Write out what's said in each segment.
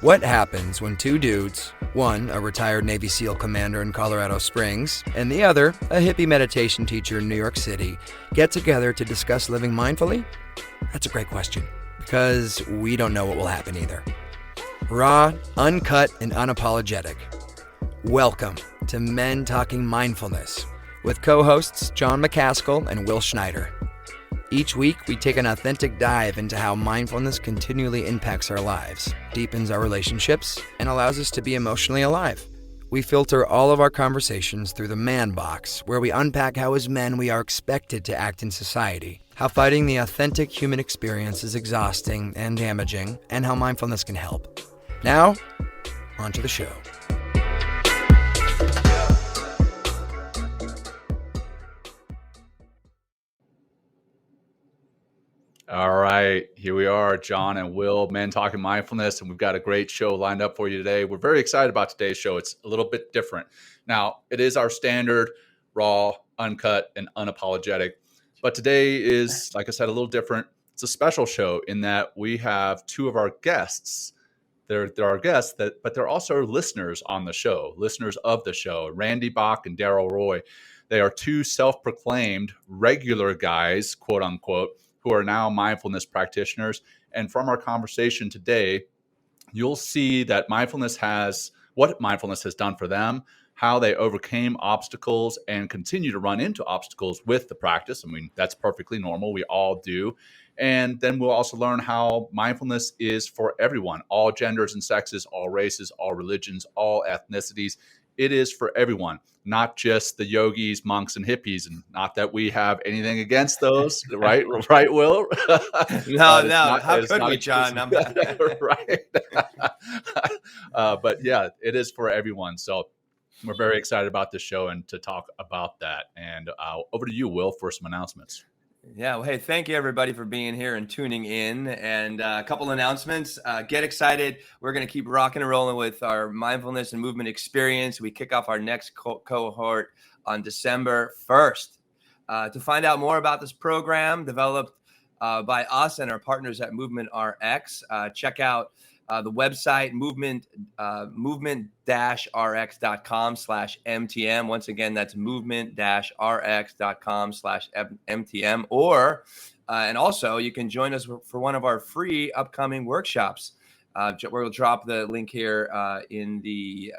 What happens when two dudes, one a retired Navy SEAL commander in Colorado Springs, and the other a hippie meditation teacher in New York City, get together to discuss living mindfully? That's a great question, because we don't know what will happen either. Raw, uncut, and unapologetic. Welcome to Men Talking Mindfulness with co-hosts John McCaskill and Will Schneider. Each week, we take an authentic dive into how mindfulness continually impacts our lives, deepens our relationships, and allows us to be emotionally alive. We filter all of our conversations through the man box, where we unpack how as men we are expected to act in society, how fighting the authentic human experience is exhausting and damaging, and how mindfulness can help. Now, on to the show. All right, here we are, John and Will, Men Talking Mindfulness, and we've got a great show lined up for you today. We're very excited about today's show. It's a little bit different. Now, it is our standard, raw, uncut, and unapologetic, but today is, like I said, a little different. It's a special show in that we have two of our guests. They're our guests, but they're also listeners on the show, listeners of the show, Randy Bach and Daryl Roy. They are two self-proclaimed regular guys, quote unquote, who are now mindfulness practitioners. And from our conversation today, you'll see that what mindfulness has done for them, how they overcame obstacles and continue to run into obstacles with the practice. I mean, that's perfectly normal. We all do. And then we'll also learn how mindfulness is for everyone, all genders and sexes, all races, all religions, all ethnicities. It is for everyone, not just the yogis, monks, and hippies. And not that we have anything against those, right? Right, Will? No. How could we, John? Right. But yeah, it is for everyone. So we're very excited about this show and to talk about that. And over to you, Will, for some announcements. Yeah, well, hey, thank you everybody for being here and tuning in. And a couple announcements. Get excited. We're going to keep rocking and rolling with our mindfulness and movement experience. We kick off our next cohort on December 1st. To find out more about this program developed by us and our partners at Movement RX, check out the website movement-rx.com/MTM. Once again, that's movement-rx.com/MTM. Or, and also you can join us for one of our free upcoming workshops. We'll drop the link here in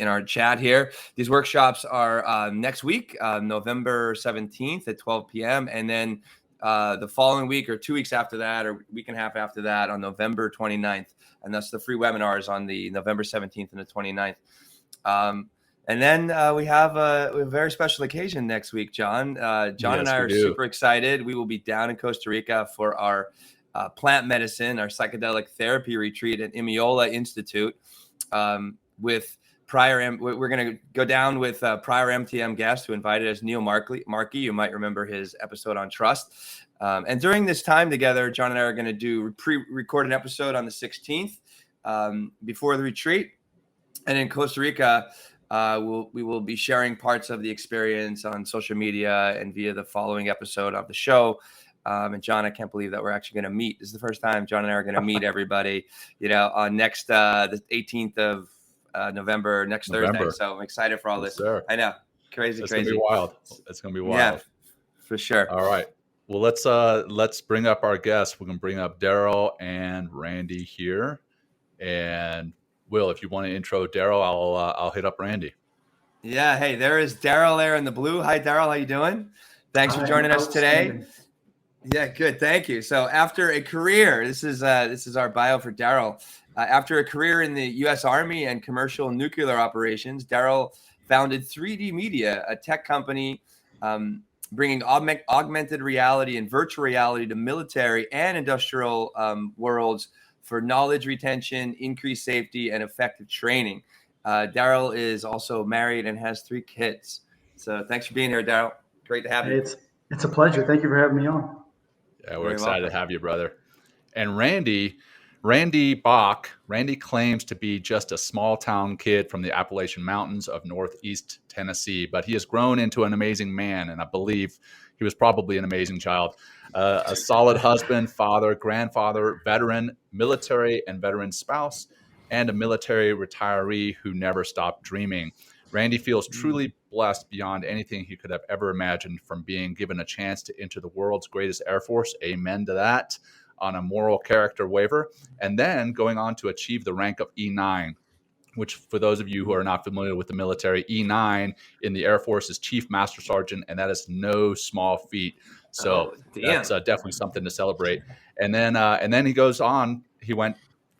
our chat here. These workshops are next week, November 17th at 12 p.m. And then the following week or 2 weeks after that, or week and a half after that, on November 29th. And that's the free webinars on the November 17th and the 29th. And then we have a very special occasion next week, John. John and I are super excited. We will be down in Costa Rica for our plant medicine, our psychedelic therapy retreat at Imiola Institute with we're going to go down with prior MTM guest who invited us, Neil Markey. You might remember his episode on trust. And during this time together, John and I are going to record an episode on the 16th before the retreat. And in Costa Rica, we will be sharing parts of the experience on social media and via the following episode of the show. And John, I can't believe that we're actually going to meet. This is the first time John and I are going to meet everybody, on next the 18th of November, next Thursday. So I'm excited for all this. Sir. I know. Crazy. It's going to be wild. It's going to be wild. Yeah, for sure. All right. Well, let's bring up our guests. We're going to bring up Daryl and Randy here. And Will, if you want to intro Daryl, I'll hit up Randy. Yeah. Hey, there is Daryl there in the blue. Hi, Daryl. How you doing? Thanks for joining us today. Yeah, good. Thank you. So after a career, this is our bio for Daryl. After a career in the U.S. Army and commercial nuclear operations, Daryl founded 3D Media, a tech company bringing augmented reality and virtual reality to military and industrial worlds for knowledge retention, increased safety, and effective training. Daryl is also married and has 3 kids. So thanks for being here, Daryl. Great to have you. It's a pleasure. Thank you for having me on. Yeah, we're excited to have you, brother. And Randy Bach claims to be just a small town kid from the Appalachian Mountains of Northeast Tennessee, but he has grown into an amazing man, and I believe he was probably an amazing child. A solid husband, father, grandfather, veteran, military and veteran spouse, and a military retiree who never stopped dreaming. Randy feels truly blessed beyond anything he could have ever imagined, from being given a chance to enter the world's greatest Air Force, amen to that, on a moral character waiver, and then going on to achieve the rank of E9, which, for those of you who are not familiar with the military, E9 in the Air Force is Chief Master Sergeant, and that is no small feat. So that's definitely something to celebrate. And then he goes on. He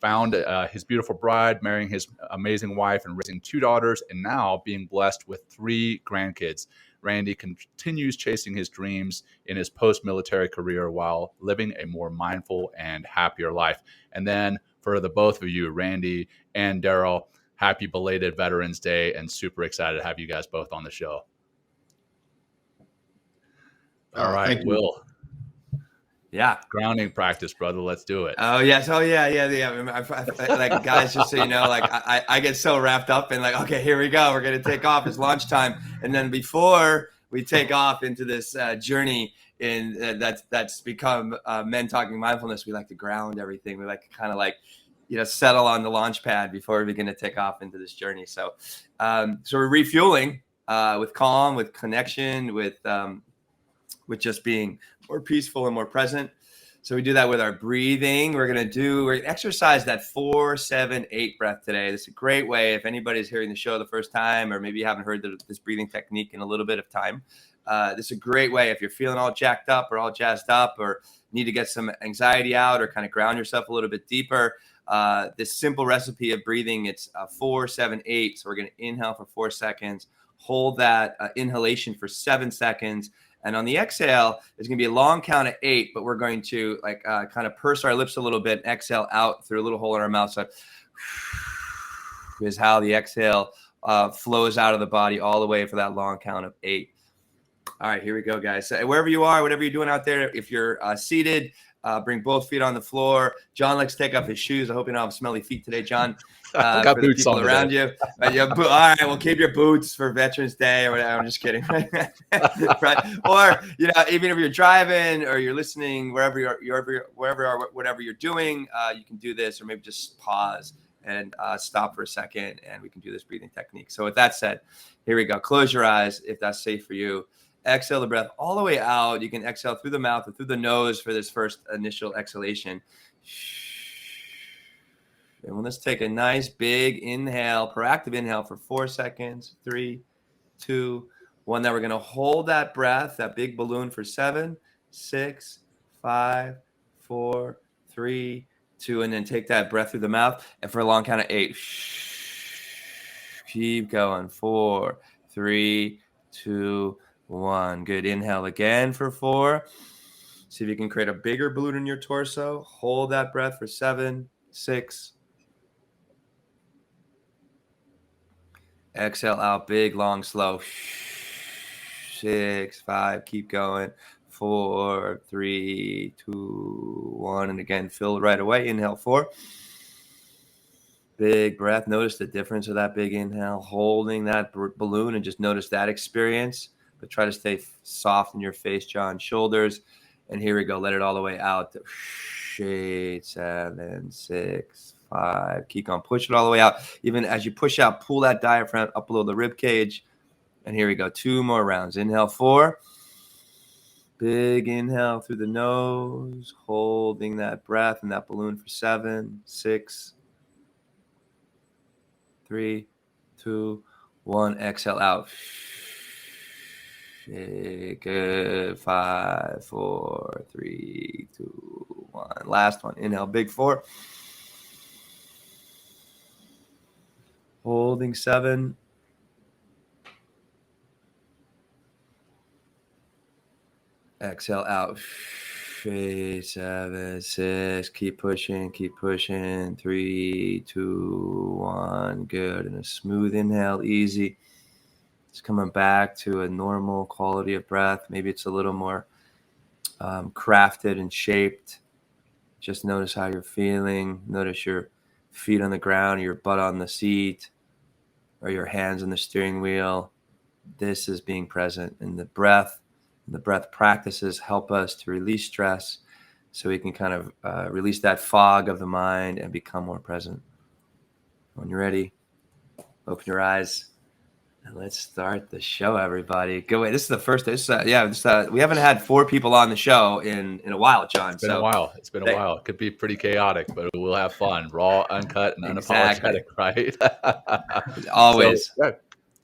found his beautiful bride, marrying his amazing wife, and raising 2 daughters, and now being blessed with 3 grandkids. Randy continues chasing his dreams in his post-military career while living a more mindful and happier life. And then for the both of you, Randy and Daryl, happy belated Veterans Day, and super excited to have you guys both on the show. All right, Will. Yeah. Grounding practice, brother. Let's do it. Oh, yes. Oh, yeah. Like, guys, just so you know, like, I get so wrapped up in like, okay, here we go. We're going to take off. It's launch time. And then before we take off into this journey that's become Men Talking Mindfulness, we like to ground everything. We like to kind of like, settle on the launch pad before we begin to take off into this journey. So we're refueling with calm, with connection, with just being more peaceful and more present. So we do that with our breathing. We're going to exercise that 4-7-8 breath today. This is a great way. If anybody's hearing the show the first time, or maybe you haven't heard this breathing technique in a little bit of time, this is a great way. If you're feeling all jacked up or all jazzed up, or need to get some anxiety out, or kind of ground yourself a little bit deeper, this simple recipe of breathing, it's 4-7-8. So we're going to inhale for 4 seconds, hold that inhalation for 7 seconds. And on the exhale, it's going to be a long count of 8, but we're going to kind of purse our lips a little bit and exhale out through a little hole in our mouth. So is how the exhale flows out of the body all the way for that long count of 8. All right, here we go, guys. So wherever you are, whatever you're doing out there, if you're seated, bring both feet on the floor. John likes to take off his shoes. I hope you don't have smelly feet today, John. Got for boots the people on around you. All right, well, keep your boots for Veterans Day or whatever. I'm just kidding. Right? Or even if you're driving or you're listening, wherever you're doing, you can do this, or maybe just pause and stop for a second, and we can do this breathing technique. So with that said, here we go. Close your eyes if that's safe for you. Exhale the breath all the way out. You can exhale through the mouth or through the nose for this first initial exhalation. And let's take a nice big inhale, proactive inhale for 4 seconds. 3, 2, 1. Now we're going to hold that breath, that big balloon, for 7, 6, 5, 4, 3, 2, and then take that breath through the mouth. And for a long count of 8. Keep going. 4, 3, 2, 1. Good. Inhale again for 4. See if you can create a bigger balloon in your torso. Hold that breath for 7, 6. Exhale out, big, long, slow. 6, 5. Keep going. 4, 3, 2, 1. And again, fill right away. Inhale 4. Big breath. Notice the difference of that big inhale, holding that balloon, and just notice that experience. But try to stay soft in your face, jaw, and shoulders. And here we go. Let it all the way out. 8, 7, 6, 5. Keep on. Push it all the way out. Even as you push out, pull that diaphragm up below the rib cage. And here we go. 2 more rounds. Inhale 4. Big inhale through the nose, holding that breath and that balloon for 7, 6, 3, 2, 1. Exhale out. Good. 5, 4, 3, 2, 1. Last one. Inhale, big 4. Holding 7. Exhale out. 8, 7, 6. Keep pushing. 3, 2, 1. Good. And a smooth inhale, easy. It's coming back to a normal quality of breath. Maybe it's a little more crafted and shaped. Just notice how you're feeling. Notice your feet on the ground, your butt on the seat, or your hands on the steering wheel. This is being present in the breath. The breath practices help us to release stress so we can kind of release that fog of the mind and become more present. When you're ready, open your eyes and let's start the show, everybody. Go away. This is the first. We haven't had 4 people on the show in a while, John. It's been a while. It's been a while. It could be pretty chaotic, but we'll have fun. Raw, uncut, and unapologetic, right? Always. So,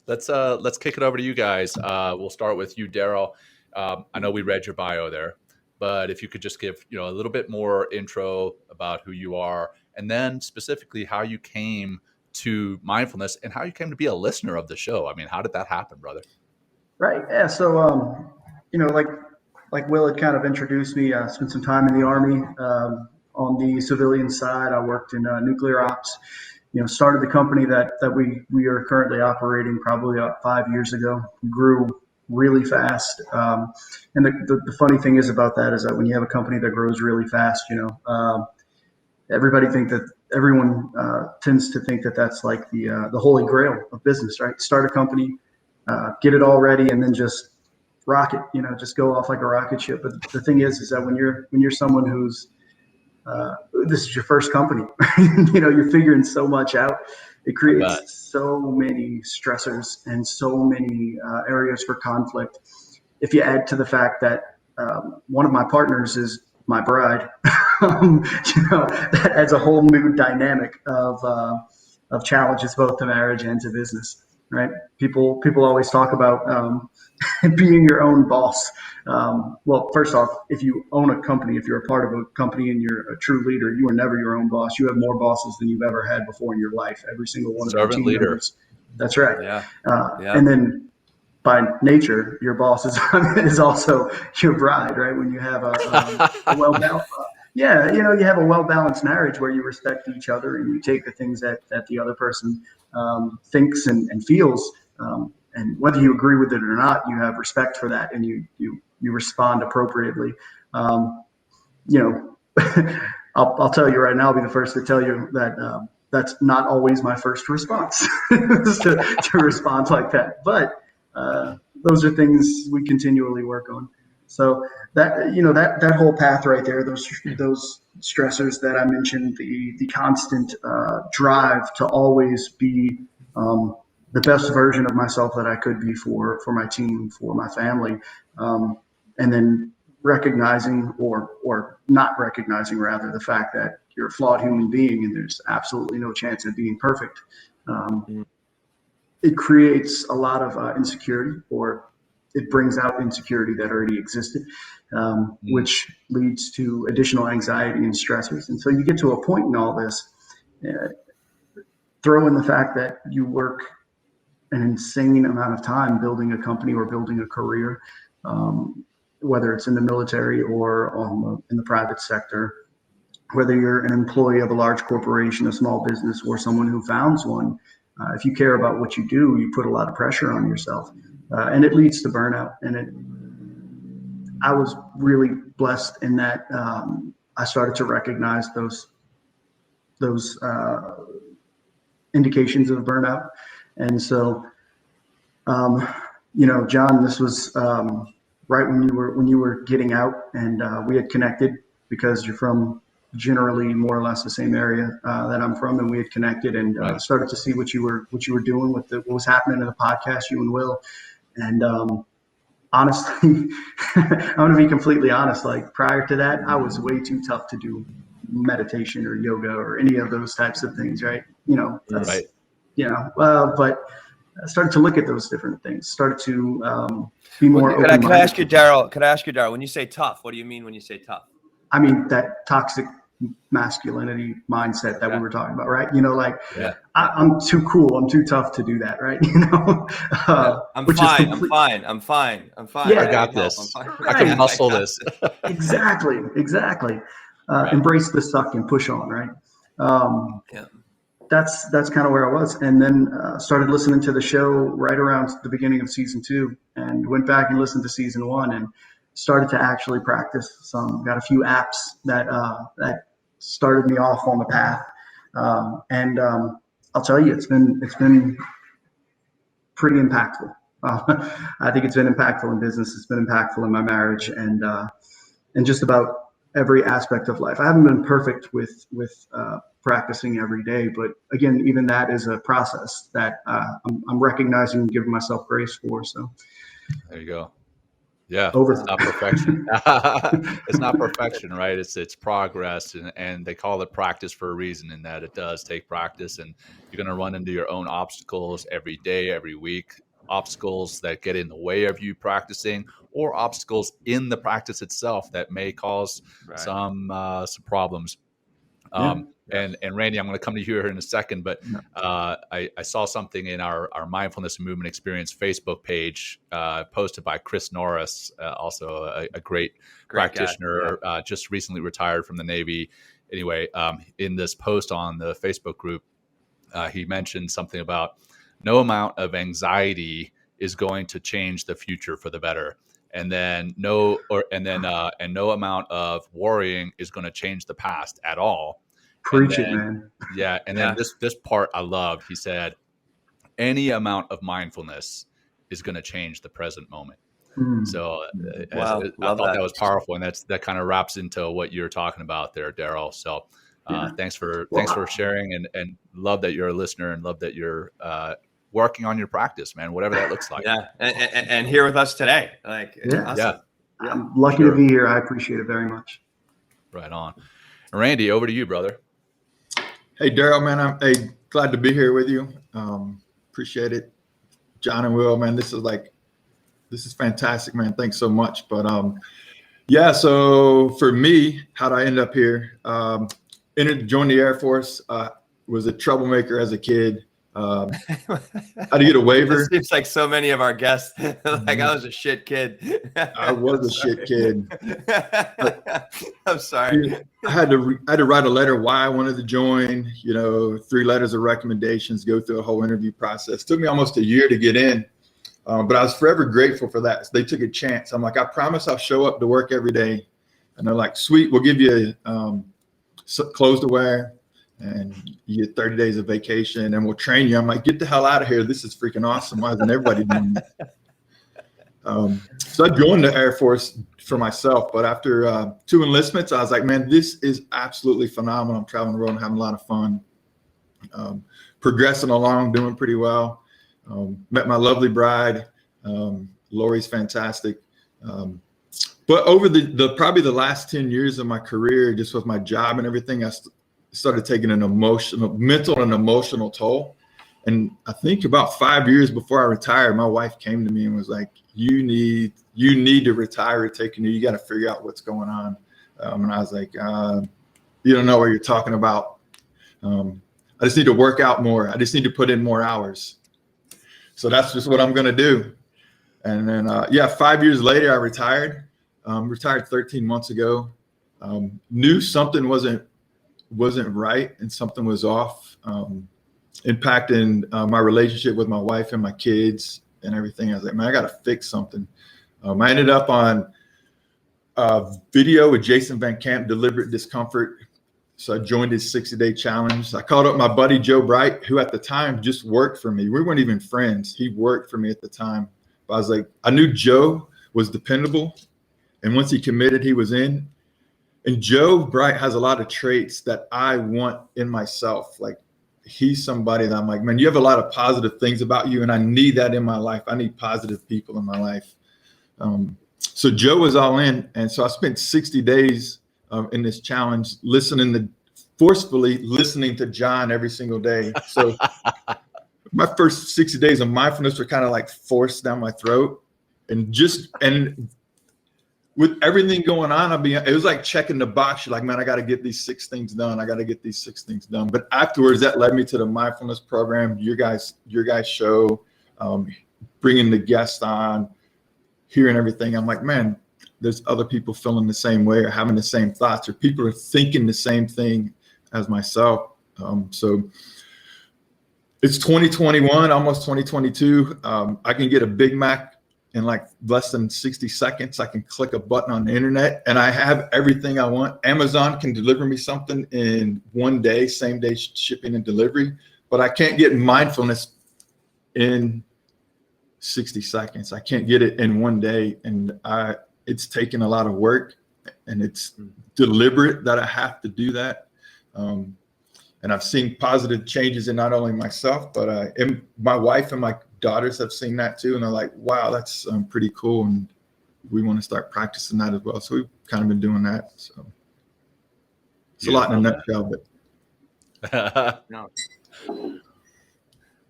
yeah. Let's kick it over to you guys. We'll start with you, Daryl. I know we read your bio there, but if you could just give a little bit more intro about who you are, and then specifically how you came to mindfulness and how you came to be a listener of the show. I mean, how did that happen, brother? Right. Yeah. So, like Will had kind of introduced me, I spent some time in the Army. On the civilian side, I worked in nuclear ops. Started the company that we are currently operating probably about 5 years ago. We grew really fast. And the funny thing is about that is that when you have a company that grows really fast, everyone tends to think that that's like the holy grail of business, right? Start a company, get it all ready, and then just rock it. Just go off like a rocket ship. But the thing is that when you're someone who's this is your first company, you're figuring so much out. It creates so many stressors and so many areas for conflict. If you add to the fact that one of my partners is my bride, that adds a whole new dynamic of challenges both to marriage and to business, right? People always talk about being your own boss. Well, first off, if you own a company, if you're a part of a company and you're a true leader, you are never your own boss. You have more bosses than you've ever had before in your life. Every single one of your team members. That's right. Yeah. And then by nature, your boss is also your bride, right? When you have a well-balanced, you have a well-balanced marriage where you respect each other and you take the things that the other person thinks and feels, and whether you agree with it or not, you have respect for that and you respond appropriately. I'll tell you right now, I'll be the first to tell you that that's not always my first response to respond like that, but those are things we continually work on. So that whole path right there, those stressors that I mentioned, the constant drive to always be the best version of myself that I could be for my team, for my family, and then recognizing or not recognizing rather the fact that you're a flawed human being and there's absolutely no chance of being perfect. It creates a lot of insecurity, or it brings out insecurity that already existed, which leads to additional anxiety and stressors. And so you get to a point in all this, throw in the fact that you work an insane amount of time building a company or building a career, whether it's in the military or in the private sector, whether you're an employee of a large corporation, a small business, or someone who founds one. If you care about what you do, you put a lot of pressure on yourself, and it leads to burnout. And I was really blessed in that I started to recognize those indications of burnout. And so, John, this was right when you were getting out, and we had connected because you're from generally more or less the same area that I'm from, and we had connected and started to see what you were doing with what was happening in the podcast, you and Will. And honestly, I'm going to be completely honest. Like prior to that, I was way too tough to do meditation or yoga or any of those types of things, right? But I started to look at those different things, started to be more open-minded. Can I ask you, Daryl, when you say tough, what do you mean when you say tough? I mean, that toxic masculinity mindset that we were talking about, right? I'm too cool. I'm too tough to do that, right? I'm fine. Yeah, I got this. I can muscle this. Exactly. Embrace the suck and push on, right? That's kind of where I was. And then started listening to the show right around the beginning of season 2 and went back and listened to season 1 and started to actually practice some, got a few apps that started me off on the path. And I'll tell you, it's been pretty impactful. I think it's been impactful in business. It's been impactful in my marriage and just about every aspect of life. I haven't been perfect with practicing every day, but again, even that is a process that I'm recognizing and giving myself grace for. So there you go. Yeah, over. it's not perfection. It's not perfection, right? It's progress, and they call it practice for a reason, in that it does take practice, and you're going to run into your own obstacles every day, every week, obstacles that get in the way of you practicing, or obstacles in the practice itself that may cause some problems. And Randy, I'm going to come to you here in a second, but I saw something in our Mindfulness and Movement Experience Facebook page posted by Chris Norris, also a great practitioner, just recently retired from the Navy. Anyway, in this post on the Facebook group, he mentioned something about no amount of anxiety is going to change the future for the better. And then no amount of worrying is going to change the past at all. Preach it, man. Yeah. And then this part I loved. He said, any amount of mindfulness is going to change the present moment. So I thought that was powerful. And that kind of wraps into what you're talking about there, Daryl. So thanks for sharing, and love that you're a listener, and love that you're working on your practice, man, whatever that looks like. Yeah. And here with us today. Awesome. I'm lucky to be here. I appreciate it very much. Right on. Randy, over to you, brother. Hey, Daryl, man, I'm glad to be here with you. Appreciate it. John and Will, man, this is fantastic, man. Thanks so much. But so for me, how'd I end up here? Joined the Air Force, was a troublemaker as a kid. How to get a waiver? It seems like so many of our guests, like I was a shit kid. I was a shit kid. I'm sorry. I had to write a letter why I wanted to join. 3 letters of recommendations, go through a whole interview process. Took me almost a year to get in, but I was forever grateful for that. So they took a chance. I'm like, I promise I'll show up to work every day, and they're like, sweet, we'll give you clothes to wear, and you get 30 days of vacation, and we'll train you. I'm like, get the hell out of here. This is freaking awesome. Why isn't everybody doing this? So I joined the Air Force for myself, but after 2 enlistments, I was like, man, this is absolutely phenomenal. I'm traveling the world and having a lot of fun, progressing along, doing pretty well. Met my lovely bride. Lori's fantastic. But over probably the last 10 years of my career, just with my job and everything, I started taking an mental and emotional toll. And I think about 5 years before I retired, my wife came to me and was like, you need to retire or take a knee. You got to figure out what's going on. And I was like, you don't know what you're talking about. I just need to work out more. I just need to put in more hours. So that's just what I'm going to do. And then, 5 years later, I retired. Retired 13 months ago. Knew something wasn't right and something was off, impacting my relationship with my wife and my kids and everything. I was like, man, I got to fix something. I ended up on a video with Jason Van Camp, Deliberate Discomfort. So I joined his 60-day challenge. I called up my buddy, Joe Bright, who at the time just worked for me. We weren't even friends. He worked for me at the time. But I was like, I knew Joe was dependable. And once he committed, he was in. And Joe Bright has a lot of traits that I want in myself. Like, he's somebody that I'm like, man, you have a lot of positive things about you, and I need that in my life. I need positive people in my life. So Joe was all in. And so I spent 60 days in this challenge, forcefully listening to John every single day. So my first 60 days of mindfulness were kind of like forced down my throat. And with everything going on, it was like checking the box. You're like, man, I got to get these 6 things done. I got to get these 6 things done. But afterwards, that led me to the mindfulness program, your guys' show, bringing the guests on, hearing everything. I'm like, man, there's other people feeling the same way or having the same thoughts, or people are thinking the same thing as myself. So it's 2021, almost 2022. I can get a Big Mac in like less than 60 seconds. I can click a button on the internet and I have everything I want. Amazon can deliver me something in 1 day, same day shipping and delivery, but I can't get mindfulness in 60 seconds. I can't get it in 1 day. And it's taken a lot of work. and it's deliberate that I have to do that. And I've seen positive changes in not only myself, but and my wife and my daughters have seen that too. And they're like, wow, that's pretty cool. And we want to start practicing that as well. So we've kind of been doing that. So it's a lot in a nutshell, but No.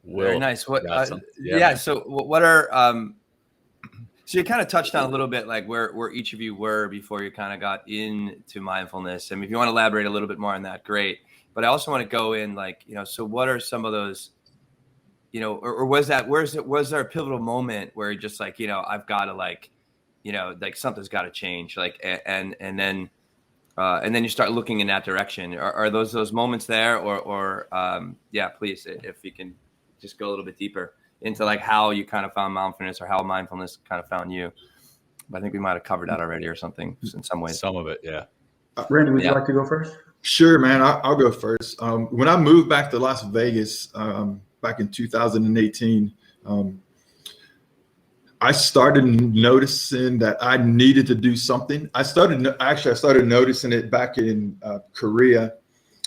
Will, Very nice. What? Yeah. So what are so you kind of touched on a little bit like where each of you were before you kind of got into mindfulness. I mean, if you want to elaborate a little bit more on that, great. But I also want to go in like, so what are some of those, or was there a pivotal moment where you're just like, I've got to like, like something's got to change, like, and then you start looking in that direction. Are those moments there, or yeah, please, if you can just go a little bit deeper into like how you kind of found mindfulness or how mindfulness kind of found you. I think we might have covered that already or something in some ways. Some of it, yeah. Randy, would you like to go first? Sure, man. I'll go first. When I moved back to Las Vegas back in 2018, I started noticing that I needed to do something. I started noticing it back in Korea,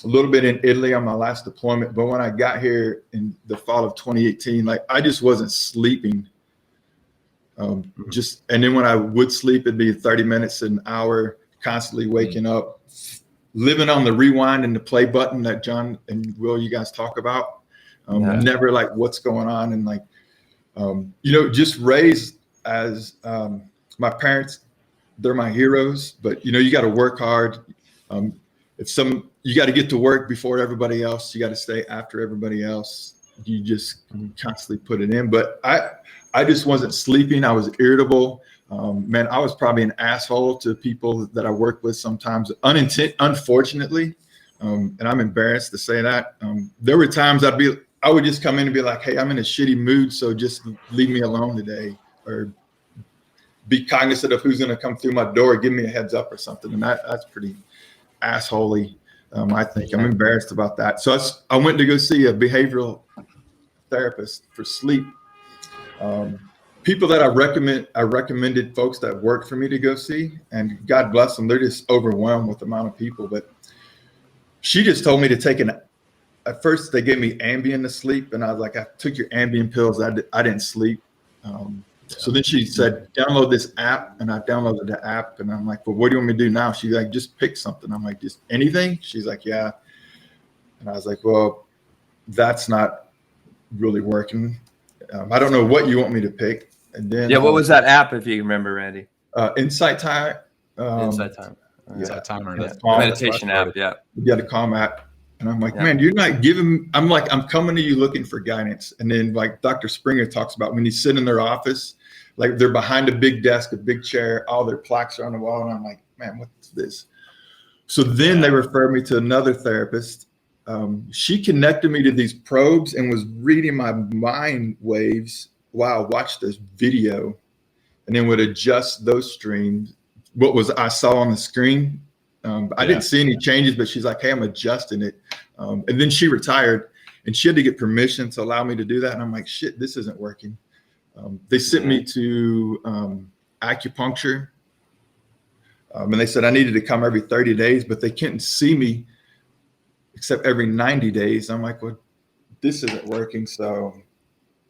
a little bit in Italy on my last deployment. But when I got here in the fall of 2018, like I just wasn't sleeping. And then when I would sleep, it'd be 30 minutes, an hour, constantly waking up, living on the rewind and the play button that John and Will, you guys talk about. Never like what's going on. And like, just raised as my parents, they're my heroes, but you got to work hard. You got to get to work before everybody else. You got to stay after everybody else. You just constantly put it in. But I just wasn't sleeping. I was irritable. Man, I was probably an asshole to people that I work with sometimes, unfortunately. And I'm embarrassed to say that. There were times I would just come in and be like, hey, I'm in a shitty mood, so just leave me alone today, or be cognizant of who's going to come through my door, give me a heads up or something. And that's pretty assholey. I think I'm embarrassed about that. So I went to go see a behavioral therapist for sleep. People that I recommended folks that worked for me to go see, and God bless them, they're just overwhelmed with the amount of people. But she just told me to take at first they gave me Ambien to sleep, and I was like, I took your Ambien pills, I didn't sleep. So then she said, download this app, and I downloaded the app, and I'm like, well, what do you want me to do now? She's like, just pick something. I'm like, just anything? She's like, yeah. And I was like, well, that's not really working. I don't know what you want me to pick. And then what was that app, if you remember, Randy? Insight Time. Insight Time. Insight Timer. Meditation app. Yeah. Yeah, the Calm app. And I'm like, man, you're not giving. I'm coming to you looking for guidance. And then like Dr. Springer talks about when you sit in their office, like they're behind a big desk, a big chair, all their plaques are on the wall. And I'm like, man, what's this? So then they referred me to another therapist. She connected me to these probes and was reading my mind waves while I watched this video, and then would adjust those streams. What was I saw on the screen? I didn't see any changes, but she's like, hey, I'm adjusting it. And then she retired, and she had to get permission to allow me to do that. And I'm like, shit, this isn't working. They sent me to acupuncture, and they said I needed to come every 30 days, but they couldn't see me except every 90 days. I'm like, well, this isn't working. So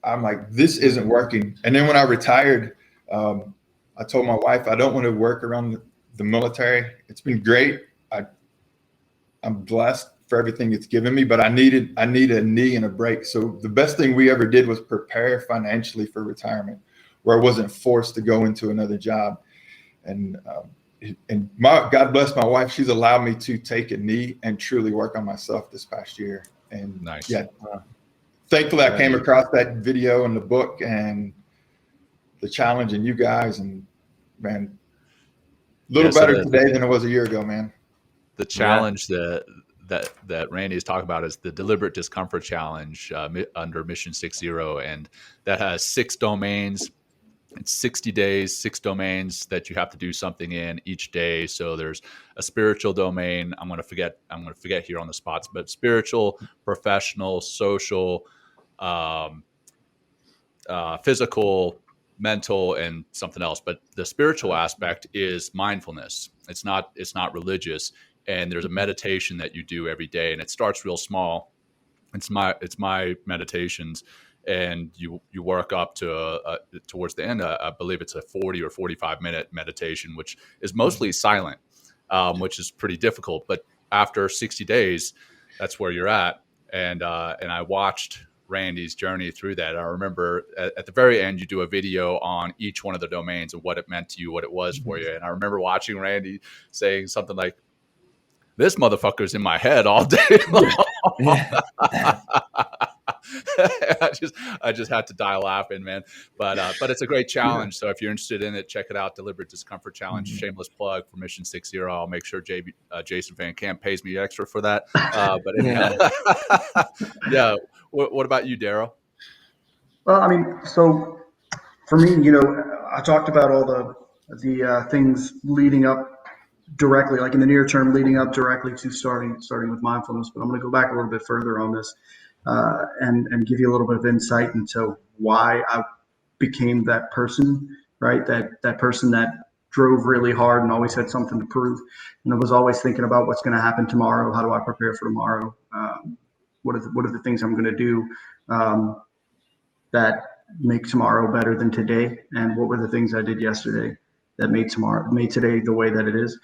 I'm like, this isn't working. And then when I retired, I told my wife, I don't want to work around the military. It's been great. I'm blessed for everything it's given me, but I need a knee and a break. So the best thing we ever did was prepare financially for retirement, where I wasn't forced to go into another job. And God bless my wife. She's allowed me to take a knee and truly work on myself this past year. And nice. Thankfully I came across that video and the book and the challenge and you guys, and man, a little better today than it was a year ago, man. The challenge that Randy is talking about is the deliberate discomfort challenge under Mission 60, and that has 6 domains. It's 60 days, 6 domains that you have to do something in each day. So there's a spiritual domain. I'm going to forget here on the spots, but spiritual, professional, social, physical, mental and something else. But the spiritual aspect is mindfulness. It's not religious. And there's a meditation that you do every day, and it starts real small. It's my meditations, and you work up to towards the end. I believe it's a 40 or 45-minute meditation, which is mostly silent, which is pretty difficult. But after 60 days, that's where you're at. And I watched Randy's journey through that. I remember at the very end, you do a video on each one of the domains and what it meant to you, what it was for you. And I remember watching Randy saying something like, "This motherfucker's in my head all day long." I just had to die laughing, man. But it's a great challenge. So if you're interested in it, check it out. Deliberate Discomfort Challenge. Shameless plug for Mission 60. I'll make sure Jason Van Camp pays me extra for that. But anyhow, yeah. What about you, Daryl? Well, I mean, so for me, I talked about all the things leading up directly, like in the near term, leading up directly to starting with mindfulness. But I'm going to go back a little bit further on this and give you a little bit of insight into why I became that person, right? That person that drove really hard and always had something to prove. And I was always thinking about what's going to happen tomorrow. How do I prepare for tomorrow? What are the things I'm going to do that make tomorrow better than today? And what were the things I did yesterday that made today the way that it is?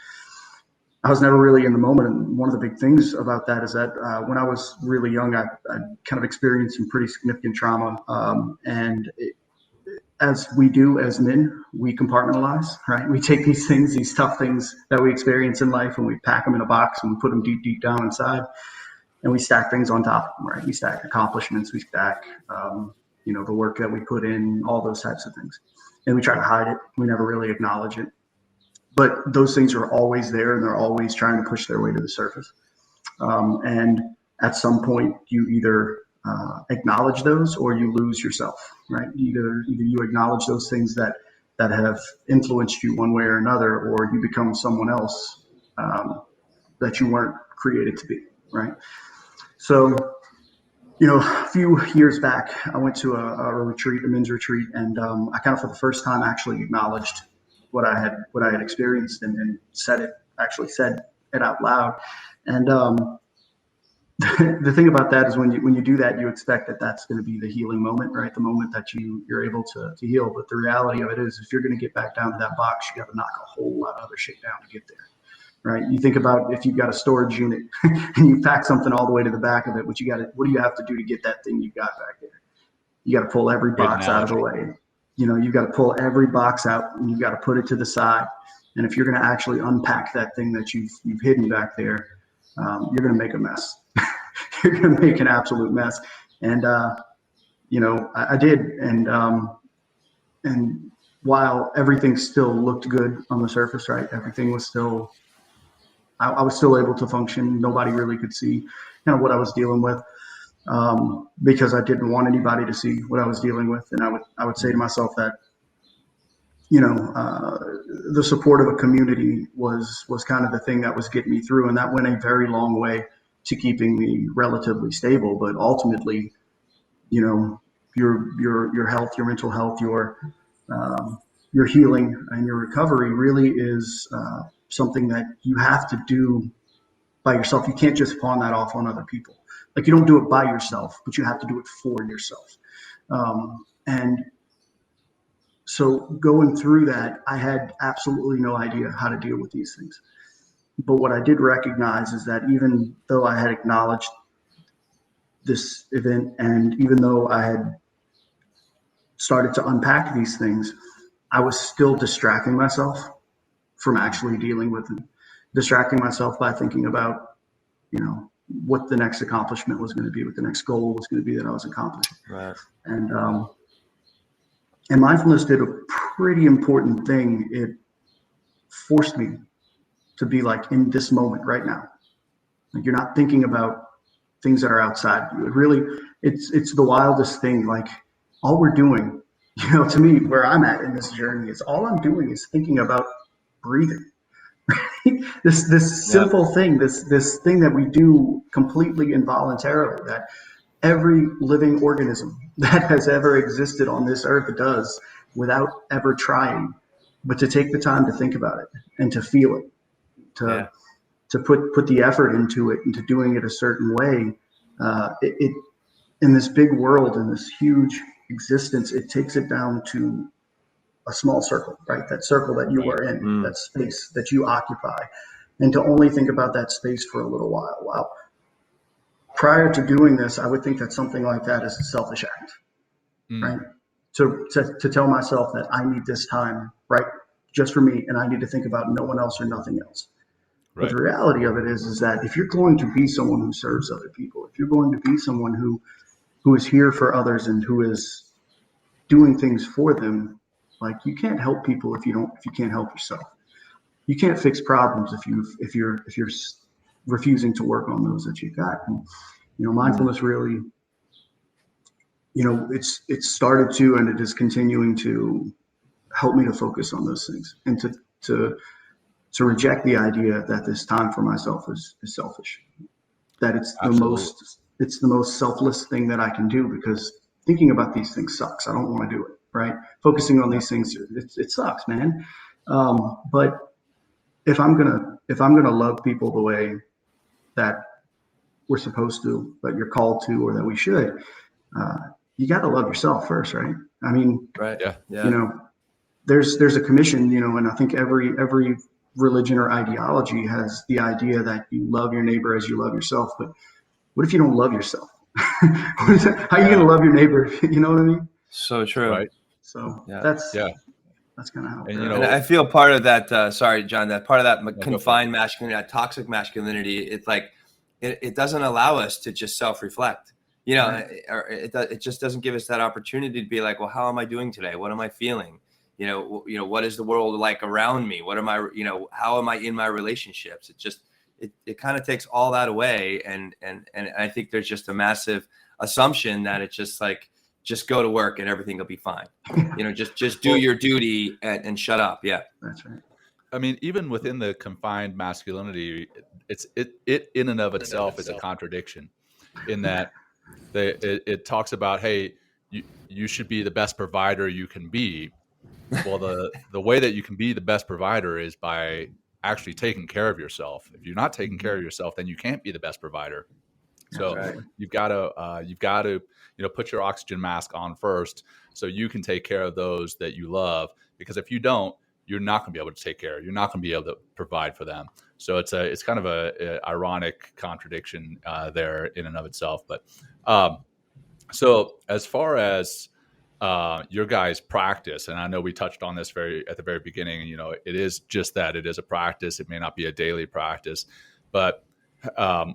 I was never really in the moment. And one of the big things about that is that when I was really young, I kind of experienced some pretty significant trauma. As we do as men, we compartmentalize, right? We take these tough things that we experience in life, and we pack them in a box and we put them deep, deep down inside. And we stack things on top of them, right? We stack accomplishments, we stack, the work that we put in, all those types of things. And we try to hide it. We never really acknowledge it. But those things are always there, and they're always trying to push their way to the surface. And at some point, you either acknowledge those or you lose yourself, right? Either you acknowledge those things that have influenced you one way or another, or you become someone else that you weren't created to be, right? So, a few years back, I went to a retreat, a men's retreat, and I kind of, for the first time, actually acknowledged what I had experienced and said it out loud. And the thing about that is when you do that, you expect that that's going to be the healing moment, right? The moment that you're able to heal. But the reality of it is, if you're going to get back down to that box, you got to knock a whole lot of other shit down to get there. Right? You think about if you've got a storage unit and you pack something all the way to the back of it, what do you have to do to get that thing you got back there? You got to pull every box out of the way. You've got to pull every box out and you've got to put it to the side. And if you're going to actually unpack that thing that you've hidden back there, you're going to make a mess. You're going to make an absolute mess. And, I did. And while everything still looked good on the surface, right? Everything was still, I was still able to function. Nobody really could see kind of what I was dealing with because I didn't want anybody to see what I was dealing with. And I would say to myself that, the support of a community was kind of the thing that was getting me through. And that went a very long way to keeping me relatively stable. But ultimately, your health, your mental health, your healing and your recovery really is something that you have to do by yourself. You can't just pawn that off on other people. Like, you don't do it by yourself, but you have to do it for yourself. And so going through that, I had absolutely no idea how to deal with these things. But what I did recognize is that even though I had acknowledged this event, and even though I had started to unpack these things, I was still distracting myself from actually dealing with them, distracting myself by thinking about, what the next accomplishment was going to be, what the next goal was going to be that I was accomplishing. Right. And mindfulness did a pretty important thing. It forced me to be like in this moment right now. Like, you're not thinking about things that are outside you. It really, it's the wildest thing. Like, all we're doing, to me, where I'm at in this journey, is all I'm doing is thinking about breathing. This simple thing, this thing that we do completely involuntarily, that every living organism that has ever existed on this earth does, without ever trying, but to take the time to think about it and to feel it, to put the effort into it, into doing it a certain way. It in this big world, in this huge existence, it takes it down to a small circle, right? That circle that you are in, that space that you occupy, and to only think about that space for a little while. Wow. Prior to doing this, I would think that something like that is a selfish act, right? To tell myself that I need this time, right, just for me, and I need to think about no one else or nothing else. Right. But the reality of it is that if you're going to be someone who serves other people, if you're going to be someone who is here for others and who is doing things for them, like, you can't help people if you can't help yourself. You can't fix problems if you're refusing to work on those that you've got. And, mindfulness really, it's started to, and it is continuing to help me to focus on those things and to reject the idea that this time for myself is selfish, that it's the most selfless thing that I can do, because thinking about these things sucks. I don't want to do it, right? Focusing on these things, it sucks, man. But if I'm gonna love people the way that we're supposed to, that you're called to, or that we should, you got to love yourself first, right? I mean, right. Yeah. There's a commission, and I think every religion or ideology has the idea that you love your neighbor as you love yourself. But what if you don't love yourself? How are you going to love your neighbor? You know what I mean? So true. Right. So that's kind of how. And I feel part of that. Sorry, John. That part of that confined masculinity, that toxic masculinity. It's like it doesn't allow us to just self-reflect. Or it just doesn't give us that opportunity to be like, well, how am I doing today? What am I feeling? What is the world like around me? What am I? How am I in my relationships? It kind of takes all that away, and I think there's just a massive assumption that it's just like, just go to work and everything will be fine. Just do your duty and shut up. Yeah, that's right. I mean, even within the confined masculinity, it in and of itself is a contradiction, in that it talks about, hey, you should be the best provider you can be. Well, the way that you can be the best provider is by actually taking care of yourself. If you're not taking care of yourself, then you can't be the best provider. So you've got to put your oxygen mask on first, so you can take care of those that you love. Because if you don't, you're not going to be able to take care. You're not going to be able to provide for them. So it's kind of a ironic contradiction there in and of itself. But so as far as your guys' practice, and I know we touched on this at the very beginning, it is just that, it is a practice. It may not be a daily practice, but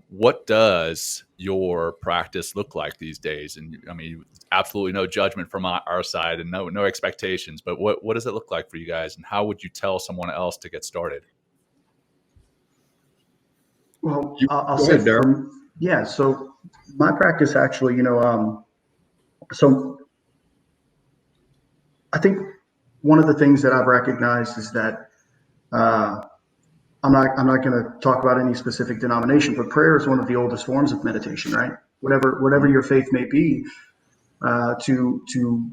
what does your practice look like these days? And I mean, absolutely no judgment from our side, and no expectations, but what does it look like for you guys, and how would you tell someone else to get started? Well, I'll say, Daryl. Yeah. So my practice actually, so I think one of the things that I've recognized is that I'm not going to talk about any specific denomination, but prayer is one of the oldest forms of meditation, right? Whatever your faith may be, to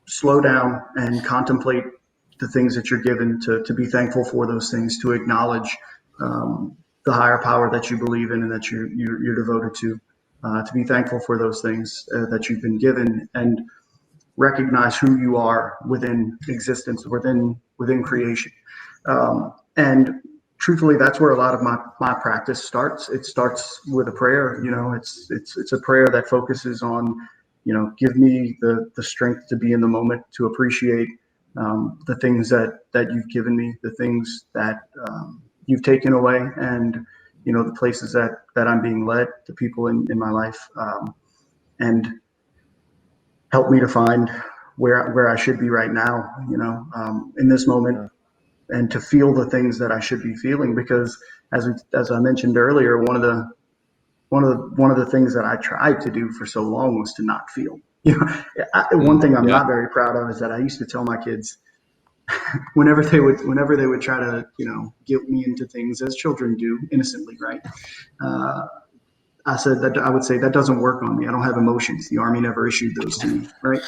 slow down and contemplate the things that you're given, to be thankful for those things, to acknowledge the higher power that you believe in and that you're devoted to be thankful for those things that you've been given, and recognize who you are within existence, within creation. And truthfully, that's where a lot of my practice starts. It starts with a prayer. It's a prayer that focuses on, give me the strength to be in the moment, to appreciate the things that you've given me, the things that you've taken away, and the places that I'm being led, the people in my life, and help me to find where I should be right now, in this moment, and to feel the things that I should be feeling. Because as I mentioned earlier, one of the things that I tried to do for so long was to not feel. One thing I'm not very proud of is that I used to tell my kids, whenever they would try to guilt me into things, as children do innocently, right? I would say that doesn't work on me. I don't have emotions. The Army never issued those to me, right?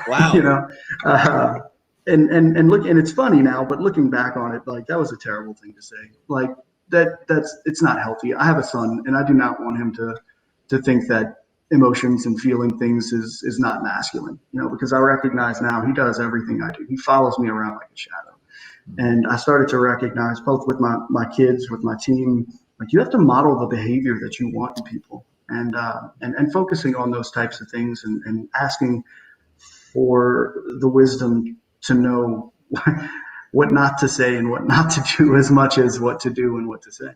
Wow. You know, and it's funny now, but looking back on it, like that was a terrible thing to say. Like it's not healthy. I have a son, and I do not want him to think that emotions and feeling things is not masculine. You know, because I recognize now he does everything I do. He follows me around like a shadow. And I started to recognize both with my kids, with my team, like you have to model the behavior that you want in people, and focusing on those types of things, and asking for the wisdom to know what not to say and what not to do as much as what to do and what to say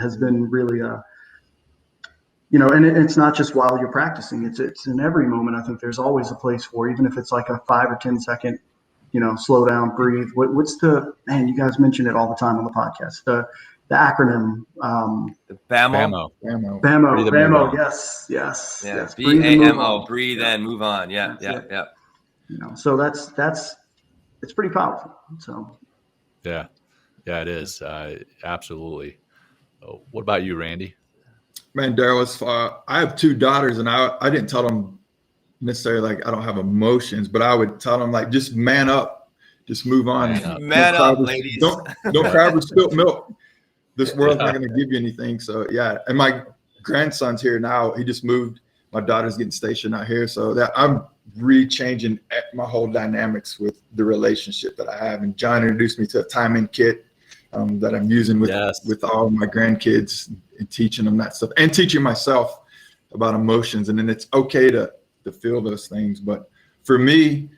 has been really and it's not just while you're practicing. It's in every moment. I think there's always a place for, even if it's like a 5 or 10 second, slow down, breathe. What's man? You guys mention it all the time on the podcast. The acronym. The BAMO. BAMO. Yes. Yeah. Breathe and move BAMO. on. Breathe and move on. Yeah. So that's it's pretty powerful. So. Yeah, it is. Absolutely. What about you, Randy? Man, Daryl, I have 2 daughters, and I didn't tell them necessarily like I don't have emotions, but I would tell them like just man up, just move on. Man up, ladies. Don't cry over spilt milk. This world's not going to give you anything. So yeah, and my grandson's here now. He just moved. My daughter's getting stationed out here, so that I'm re-changing my whole dynamics with the relationship that I have. And John introduced me to a timing kit that I'm using with all my grandkids, and teaching them that stuff, and teaching myself about emotions. And then it's okay to feel those things. But for me,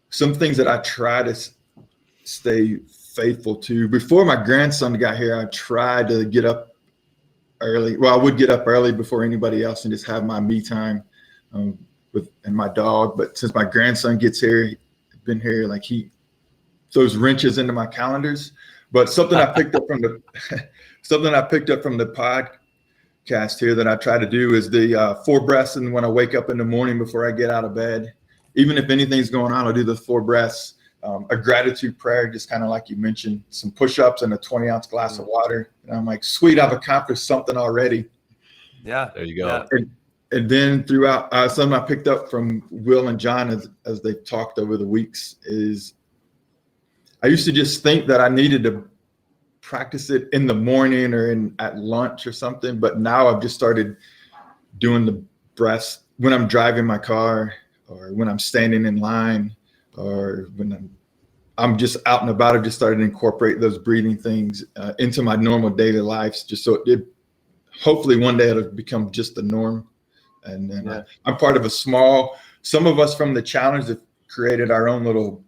some things that I try to stay faithful to. Before my grandson got here, I tried to get up early. Well, I would get up early before anybody else and just have my me time with my dog. But since my grandson gets here, he's been here, like he throws wrenches into my calendars. But something I picked up from the podcast here that I try to do is the 4 breaths. And when I wake up in the morning before I get out of bed, even if anything's going on, I'll do the 4 breaths. A gratitude prayer, just kind of like you mentioned, some push-ups and a 20-ounce glass of water. And I'm like, sweet, I've accomplished something already. Yeah. There you go. Yeah. And then throughout, something I picked up from Will and John as they've talked over the weeks is I used to just think that I needed to practice it in the morning or at lunch or something. But now I've just started doing the breaths when I'm driving my car, or when I'm standing in line, or when I'm just out and about. I've just started to incorporate those breathing things into my normal daily lives, just so it hopefully one day it'll become just the norm. And then I'm part of some of us from the challenge have created our own little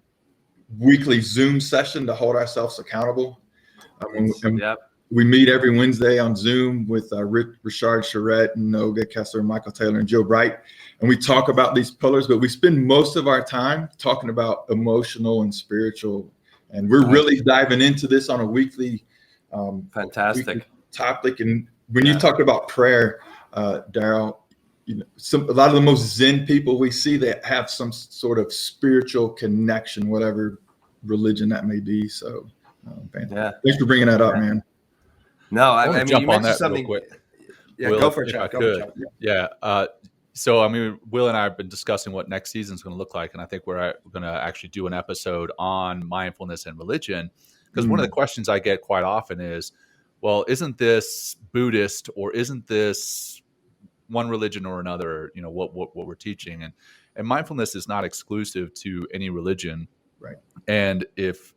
weekly Zoom session to hold ourselves accountable. We meet every Wednesday on Zoom with Richard Charette and Noga Kessler, Michael Taylor, and Joe Bright. And we talk about these pillars, but we spend most of our time talking about emotional and spiritual. And we're really diving into this on a weekly fantastic topic. And when you talk about prayer, Daryl, a lot of the most Zen people we see that have some sort of spiritual connection, whatever religion that may be. So thanks for bringing that up, man. No, I mean, jump you on mentioned that something. real quick. Yeah, Will, go for it, if I Chuck. could. So, I mean, Will and I have been discussing what next season is going to look like. And I think we're going to actually do an episode on mindfulness and religion. Because one of the questions I get quite often is, well, isn't this Buddhist, or isn't this one religion or another, what we're teaching? And mindfulness is not exclusive to any religion. Right. And if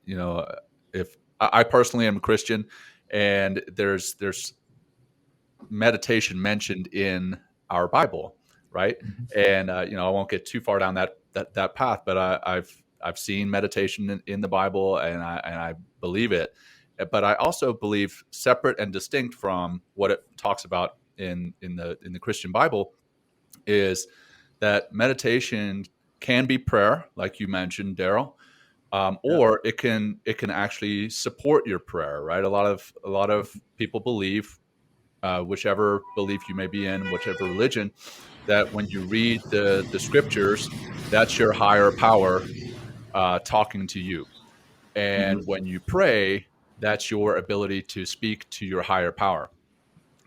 I personally am a Christian, and there's meditation mentioned in our Bible, right? And I won't get too far down that path, but I've seen meditation in the Bible, and I believe it. But I also believe, separate and distinct from what it talks about in the Christian Bible, is that meditation can be prayer, like you mentioned, Daryl, or it can actually support your prayer, right? A lot of people believe, whichever belief you may be in, whichever religion, that when you read the scriptures, that's your higher power talking to you. And when you pray, that's your ability to speak to your higher power.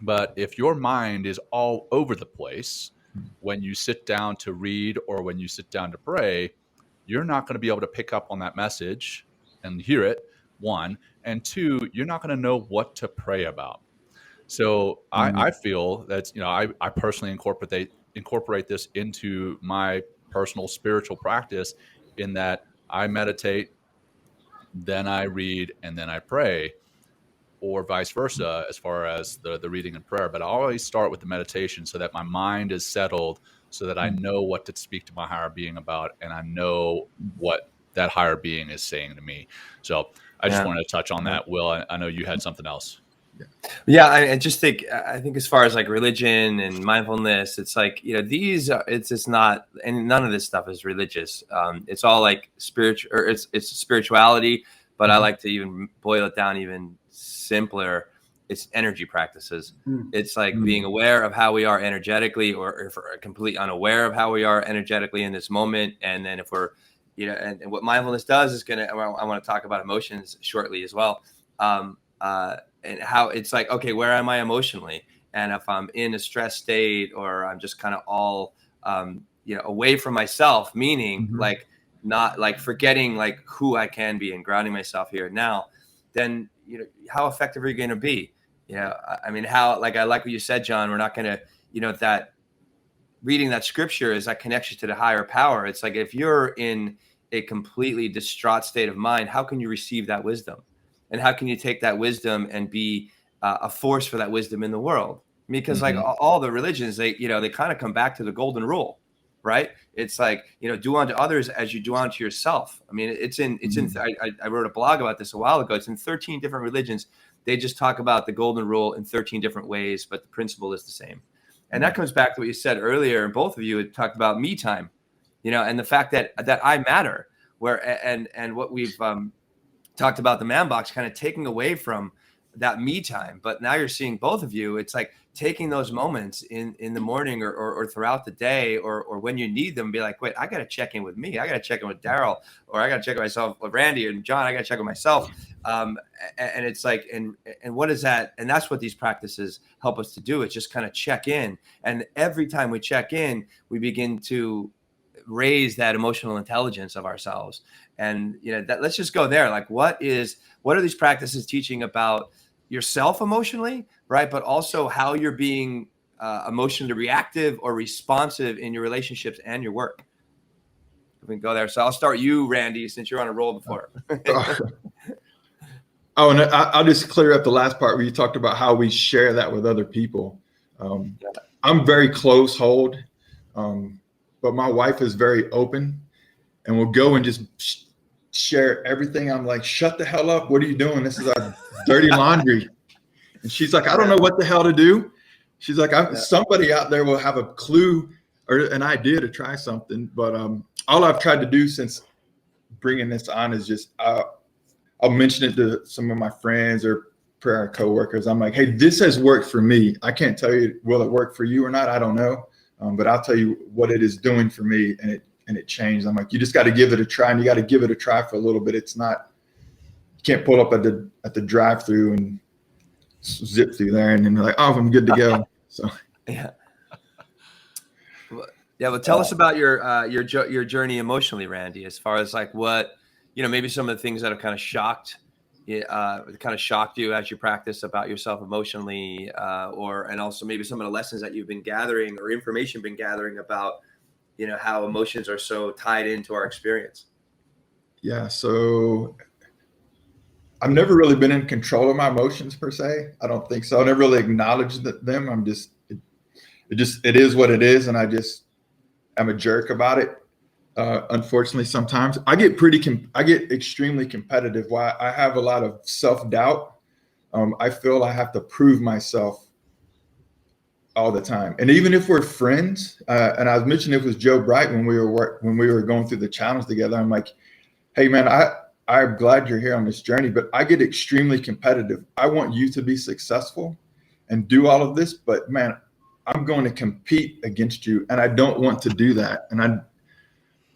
But if your mind is all over the place, when you sit down to read or when you sit down to pray, you're not going to be able to pick up on that message and hear it, one. And two, you're not going to know what to pray about. So I feel that, I personally incorporate this into my personal spiritual practice, in that I meditate, then I read, and then I pray, or vice versa as far as the reading and prayer. But I always start with the meditation so that my mind is settled, so that I know what to speak to my higher being about, and I know what that higher being is saying to me. So I just wanted to touch on that. Will, I know you had something else. Yeah, I just think as far as like religion and mindfulness, it's like, it's not, and none of this stuff is religious. It's all like spiritual, or it's spirituality, but I like to even boil it down even simpler. It's energy practices. It's like being aware of how we are energetically, or if we're completely unaware of how we are energetically in this moment. And then if we're, and what mindfulness does is I want to talk about emotions shortly as well. And how it's like, okay, where am I emotionally? And if I'm in a stress state, or I'm just kind of all, away from myself, meaning like not like forgetting like who I can be and grounding myself here now, then, how effective are you going to be? I mean, how, like, I like what you said, John, we're not going to, that reading that scripture is that connection to the higher power. It's like, if you're in a completely distraught state of mind, how can you receive that wisdom? And how can you take that wisdom and be a force for that wisdom in the world? Because like all the religions, they kind of come back to the golden rule, right? It's like, do unto others as you do unto yourself. I mean, I wrote a blog about this a while ago. It's in 13 different religions. They just talk about the golden rule in 13 different ways, but the principle is the same. And that comes back to what you said earlier. And both of you had talked about me time, and the fact that I matter, and what we've, talked about the man box kind of taking away from that me time. But now you're seeing, both of you, it's like taking those moments in the morning or throughout the day, or when you need them, be like, wait, I got to check in with me. I got to check in with Daryl, or I got to check in myself with Randy and John. I got to check in myself. And it's like, and what is that? And that's what these practices help us to do. It's just kind of check in. And every time we check in, we begin to raise that emotional intelligence of ourselves. And let's just go there. Like, what are these practices teaching about yourself emotionally, right? But also how you're being emotionally reactive or responsive in your relationships and your work. We can go there. So I'll start you, Randy, since you're on a roll before. Oh, and I'll just clear up the last part where you talked about how we share that with other people. I'm very close hold, but my wife is very open, and will go and just share everything. I'm like, shut the hell up. What are you doing? This is our dirty laundry. And she's like, I don't know what the hell to do. She's like, somebody out there will have a clue or an idea to try something. But all I've tried to do since bringing this on is just, I'll mention it to some of my friends or prayer coworkers. I'm like, hey, this has worked for me. I can't tell you, will it work for you or not? I don't know. But I'll tell you what it is doing for me. And it changed. I'm like, you just got to give it a try, and you got to give it a try for a little bit. It's not, you can't pull up at the drive-through and zip through there and then you're like, oh, I'm good to go. So yeah. Well, tell us about your journey emotionally, Randy, as far as like what, maybe some of the things that have kind of shocked you as you practice about yourself emotionally, and also maybe some of the lessons that you've been gathering or information been gathering about, how emotions are so tied into our experience. Yeah. So I've never really been in control of my emotions per se. I don't think so. I never really acknowledged them. I'm just, it is what it is. And I'm a jerk about it. Unfortunately, sometimes I get extremely competitive. Why I have a lot of self-doubt. I feel I have to prove myself all the time. And even if we're friends, and I was mentioning it was Joe Bright when we were going through the challenge together, I'm like, hey man, I'm glad you're here on this journey, but I get extremely competitive. I want you to be successful and do all of this, but man, I'm going to compete against you. And I don't want to do that.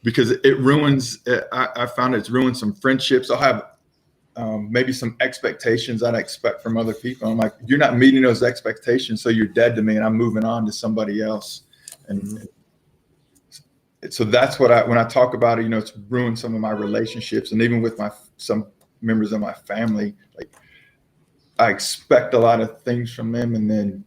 Because it ruins, I found it's ruined some friendships. I'll have maybe some expectations that I expect from other people. I'm like, you're not meeting those expectations, so you're dead to me and I'm moving on to somebody else. And so that's what when I talk about it, it's ruined some of my relationships, and even with some members of my family, like I expect a lot of things from them, and then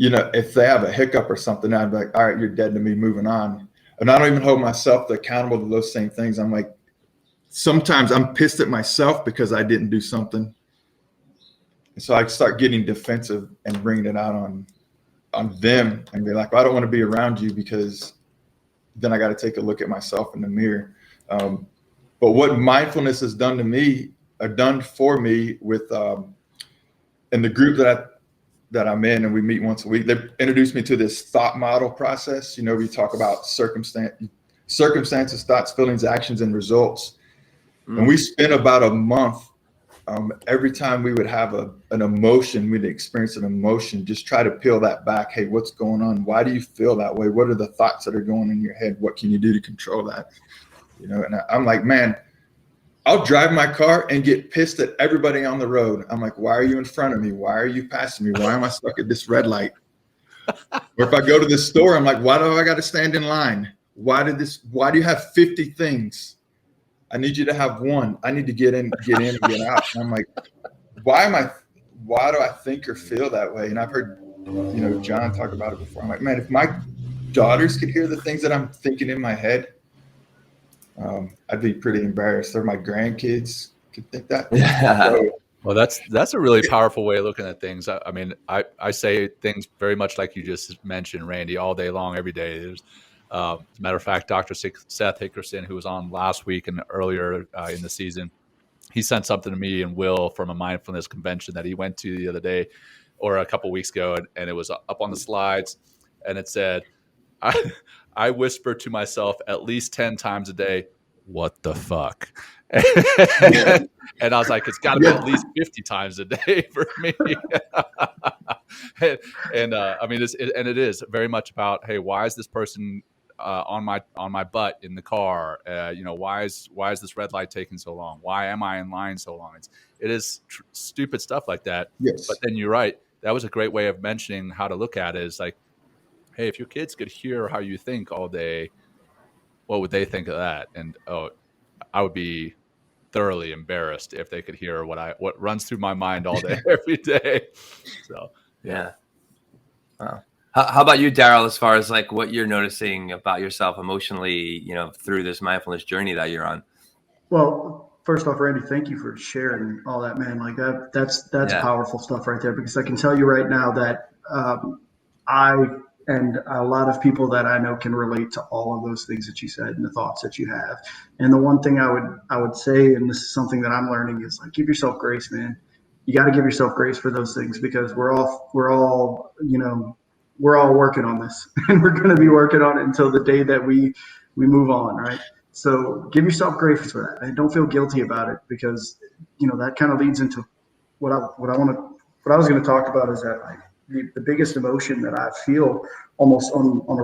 if they have a hiccup or something, I'd be like, all right, you're dead to me, moving on. And I don't even hold myself accountable to those same things. I'm like, sometimes I'm pissed at myself because I didn't do something. And so I start getting defensive and bringing it out on them and be like, well, I don't want to be around you, because then I got to take a look at myself in the mirror. But what mindfulness has done for me with in the group that I'm in, and we meet once a week, they introduced me to this thought model process. We talk about circumstances, thoughts, feelings, actions, and results. And we spent about a month, every time we would have an emotion, we'd experience an emotion, just try to peel that back. Hey, what's going on? Why do you feel that way? What are the thoughts that are going in your head? What can you do to control that? And I'm like, man, I'll drive my car and get pissed at everybody on the road. I'm like, why are you in front of me? Why are you passing me? Why am I stuck at this red light? Or if I go to the store, I'm like, why do I got to stand in line? Why do you have 50 things? I need you to have one. I need to get in, and get out. And I'm like, why do I think or feel that way? And I've heard, John talk about it before. I'm like, man, if my daughters could hear the things that I'm thinking in my head, I'd be pretty embarrassed. Or my grandkids could think that. Yeah. Well, that's a really powerful way of looking at things. I mean, I say things very much like you just mentioned, Randy, all day long, every day. As a matter of fact, Dr. Seth Hickerson, who was on last week and earlier in the season, he sent something to me and Will from a mindfulness convention that he went to the other day or a couple weeks ago, and it was up on the slides, and it said, I whisper to myself at least 10 times a day, what the fuck? And I was like, it's got to be at least 50 times a day for me. and I mean, it is very much about, hey, why is this person on my butt in the car? Why is this red light taking so long? Why am I in line so long? It is stupid stuff like that. Yes. But then you're right. That was a great way of mentioning how to look at it. Is like, hey, if your kids could hear how you think all day, what would they think of that? And I would be thoroughly embarrassed if they could hear what runs through my mind all day, every day. So yeah. Wow. How about you, Daryl, as far as like what you're noticing about yourself emotionally, through this mindfulness journey that you're on? Well, first off, Randy, thank you for sharing all that, man. Like that's powerful stuff right there, because I can tell you right now that I and a lot of people that I know can relate to all of those things that you said and the thoughts that you have. And the one thing I would say, and this is something that I'm learning, is like, give yourself grace, man. You got to give yourself grace for those things, because we're all working on this, and we're going to be working on it until the day that we move on, right? So give yourself grace for that, and don't feel guilty about it, because that kind of leads into what I was going to talk about, is that like the biggest emotion that I feel almost on a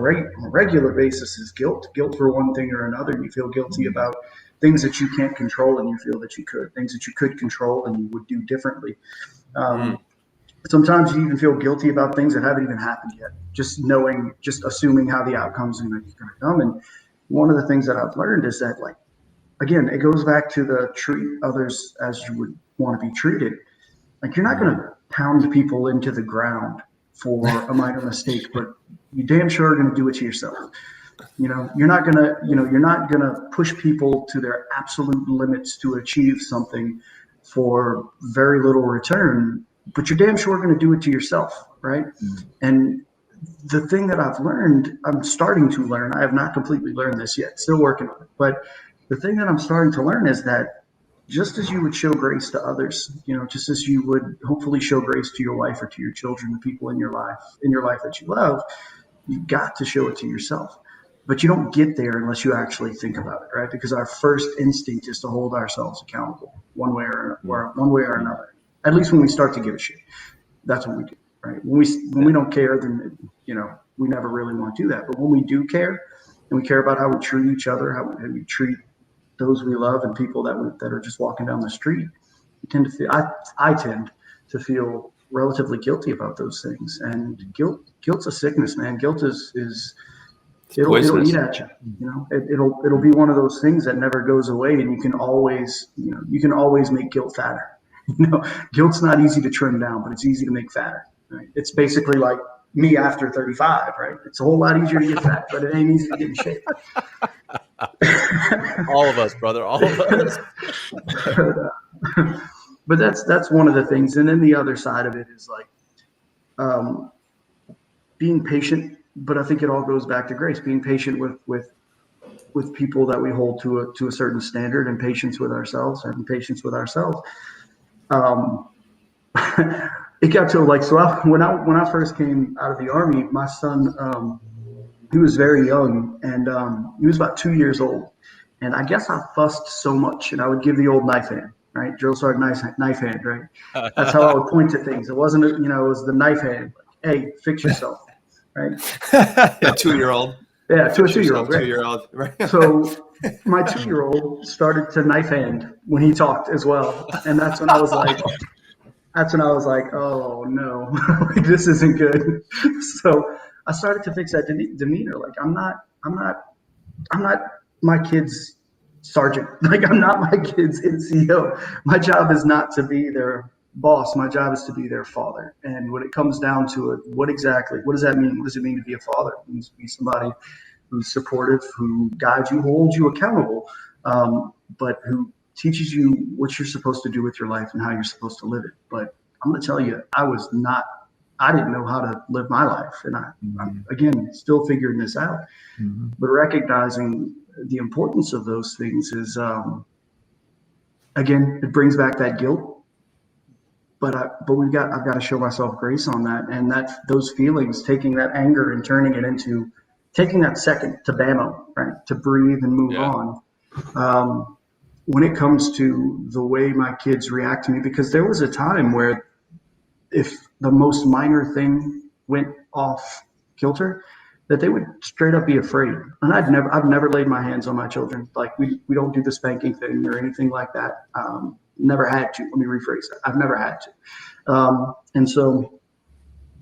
regular basis is guilt for one thing or another. You feel guilty about things that you can't control, and you feel that you could, things that you could control and you would do differently. Sometimes you even feel guilty about things that haven't even happened yet, just assuming how the outcome's going to come. And one of the things that I've learned is that, like, again, it goes back to the treat others as you would want to be treated. Like, you're not going to pound people into the ground for a minor mistake, but you damn sure are going to do it to yourself. You're not going to push people to their absolute limits to achieve something for very little return, but you're damn sure going to do it to yourself, right? And the thing that I'm starting to learn, I have not completely learned this yet, still working on it, but the thing that I'm starting to learn is that just as you would show grace to others, just as you would hopefully show grace to your wife or to your children, the people in your life that you love, you got to show it to yourself. But you don't get there unless you actually think about it, right? Because our first instinct is to hold ourselves accountable one way or another. At least when we start to give a shit, that's what we do, right? When we don't care, then we never really want to do that. But when we do care, and we care about how we treat each other, how we treat those we love, and people that are just walking down the street, I tend to feel relatively guilty about those things. And guilt's a sickness, man. Guilt is it'll eat at you. You know, it'll be one of those things that never goes away, and you can always make guilt fatter. You know, guilt's not easy to trim down, but it's easy to make fatter. Right? It's basically like me after 35, right? It's a whole lot easier to get fat, but it ain't easy to get in shape. All of us, brother, all of us. But that's one of the things. And then the other side of it is like being patient. But I think it all goes back to grace, being patient with people that we hold to a certain standard, and patience with ourselves. It got to like, so when I first came out of the Army, my son, he was very young, and he was about 2 years old. And I guess I fussed so much, and I would give the old knife hand, right? Drill sergeant knife hand, right? That's how I would point to things. It wasn't, it was the knife hand. Like, hey, fix yourself, right? A 2-year-old. Yeah, to a 2-year-old. Right? 2-year-old. Right. So my 2-year-old started to knife hand when he talked as well, and that's when I was like, oh no, this isn't good. So I started to fix that demeanor. Like I'm not my kid's sergeant. Like I'm not my kid's NCO. My job is not to be their boss. My job is to be their father. And when it comes down to it, what does that mean? What does it mean to be a father? It means to be somebody who's supportive, who guides you, holds you accountable, but who teaches you what you're supposed to do with your life and how you're supposed to live it. But I'm going to tell you, I didn't know how to live my life. And I'm again, still figuring this out. Mm-hmm. But recognizing the importance of those things is, again, it brings back that guilt. But I've got to show myself grace on that. And those feelings, taking that anger and turning it into, taking that second to bammo, right? To breathe and move on. When it comes to the way my kids react to me, because there was a time where if the most minor thing went off kilter, that they would straight up be afraid. And I've never laid my hands on my children. Like we don't do the spanking thing or anything like that. Never had to. Let me rephrase that. I've never had to. And so,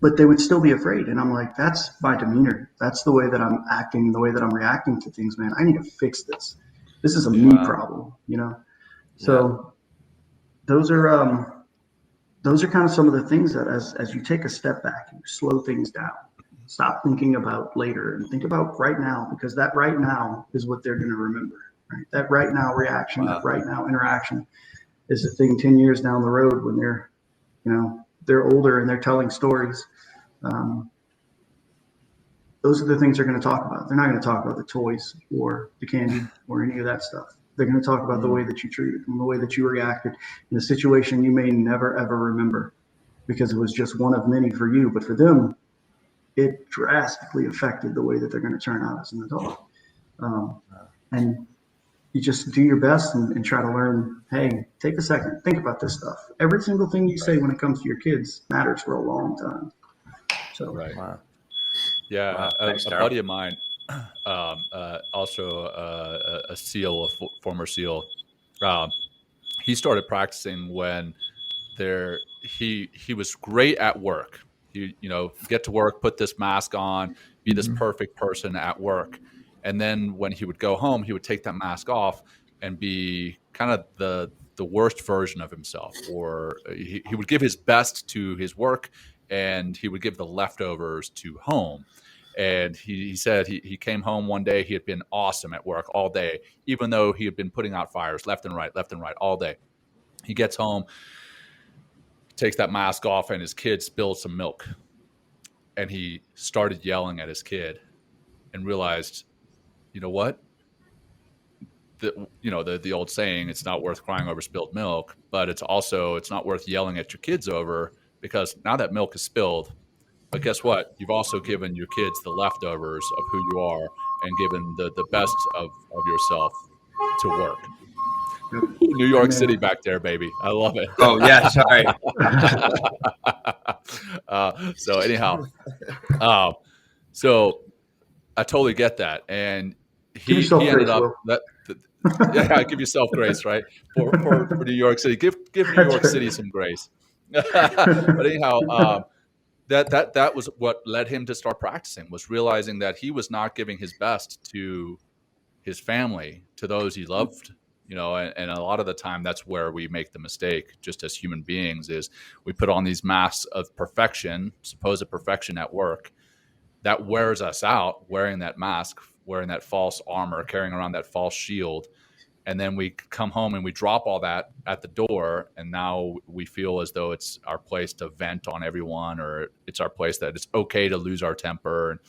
but they would still be afraid. And I'm like, that's my demeanor. That's the way that I'm acting, the way that I'm reacting to things, man. I need to fix this. This is a me problem, So those are kind of some of the things that as you take a step back and you slow things down, stop thinking about later and think about right now, because that right now is what they're going to remember, right? That right now reaction, that right now interaction is the thing 10 years down the road when they're older and they're telling stories. Those are the things they're going to talk about. They're not going to talk about the toys or the candy or any of that stuff. They're going to talk about the way that you treated them, the way that you reacted in a situation you may never, ever remember because it was just one of many for you. But for them, it drastically affected the way that they're going to turn out as an adult. And you just do your best and try to learn, hey, take a second, think about this stuff. Every single thing you say when it comes to your kids matters for a long time. So, right. Wow. Yeah, Wow. Thanks, a buddy of mine, also a SEAL, a former SEAL, he started practicing when he was great at work. Get to work, put this mask on, be this perfect person at work. And then when he would go home, he would take that mask off and be kind of the worst version of himself, or he would give his best to his work and he would give the leftovers to home. And he said he came home one day, he had been awesome at work all day, even though he had been putting out fires left and right all day. He gets home, takes that mask off, and his kid spills some milk. And he started yelling at his kid and realized, you know what? The old saying, it's not worth crying over spilled milk, but it's not worth yelling at your kids over, because now that milk is spilled. But guess what? You've also given your kids the leftovers of who you are and given the best of yourself to work. New York City back there, baby. I love it. Oh, yeah. Sorry. So anyhow, so I totally get that. And he ended up give yourself grace, right? For New York City. Give New York City some grace. But anyhow, that was what led him to start practicing, was realizing that he was not giving his best to his family, to those he loved, and a lot of the time that's where we make the mistake just as human beings, is we put on these masks of perfection, supposed perfection at work, that wears us out, wearing that mask, wearing that false armor, carrying around that false shield. And then we come home and we drop all that at the door, and now we feel as though it's our place to vent on everyone, or it's our place that it's okay to lose our temper.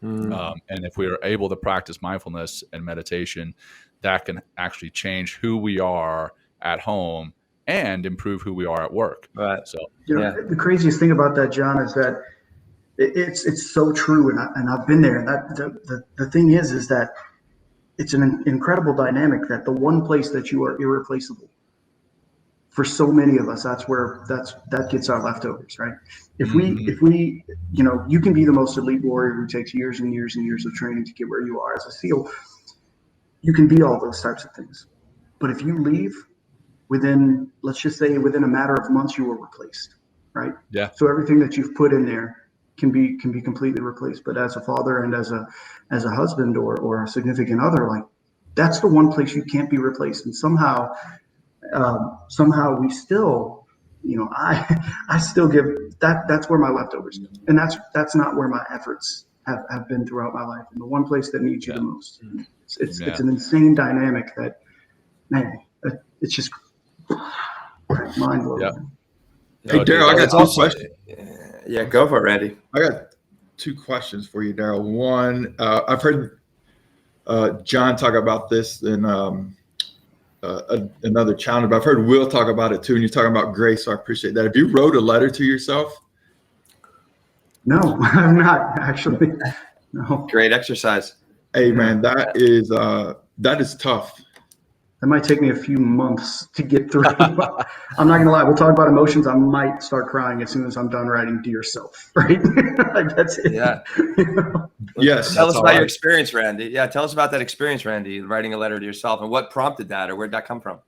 And if we are able to practice mindfulness and meditation, that can actually change who we are at home and improve who we are at work. Right. So the craziest thing about that, John, is that it's so true, and I've been there. And that the thing is that it's an incredible dynamic, that the one place that you are irreplaceable, for so many of us, that gets our leftovers, right? If we, you can be the most elite warrior who takes years and years and years of training to get where you are as a SEAL. You can be all those types of things, but if you leave within, let's just say within a matter of months, you were replaced, right? Yeah. So everything that you've put in there can be completely replaced. But as a father and as a husband or a significant other, like, that's the one place you can't be replaced. And somehow we still, I still give that's where my leftovers go. And that's not where my efforts have been throughout my life. And the one place that needs you the most. It's an insane dynamic that, man, it's just mind blowing. Yeah. Hey, Daryl, I got two questions. Yeah, go for it, Randy. I got two questions for you, Daryl. One, I've heard John talk about this in another challenge, but I've heard Will talk about it too, and you're talking about grace, so I appreciate that. Have you wrote a letter to yourself? No, I'm not actually. No. Great exercise. Hey, man, that is tough. It might take me a few months to get through. I'm not gonna lie. We'll talk about emotions. I might start crying as soon as I'm done writing "Dear Self." Right? Like, that's it. Yeah. Yes. Tell us about your experience, Randy. Yeah, tell us about that experience, Randy, writing a letter to yourself, and what prompted that, or where'd that come from?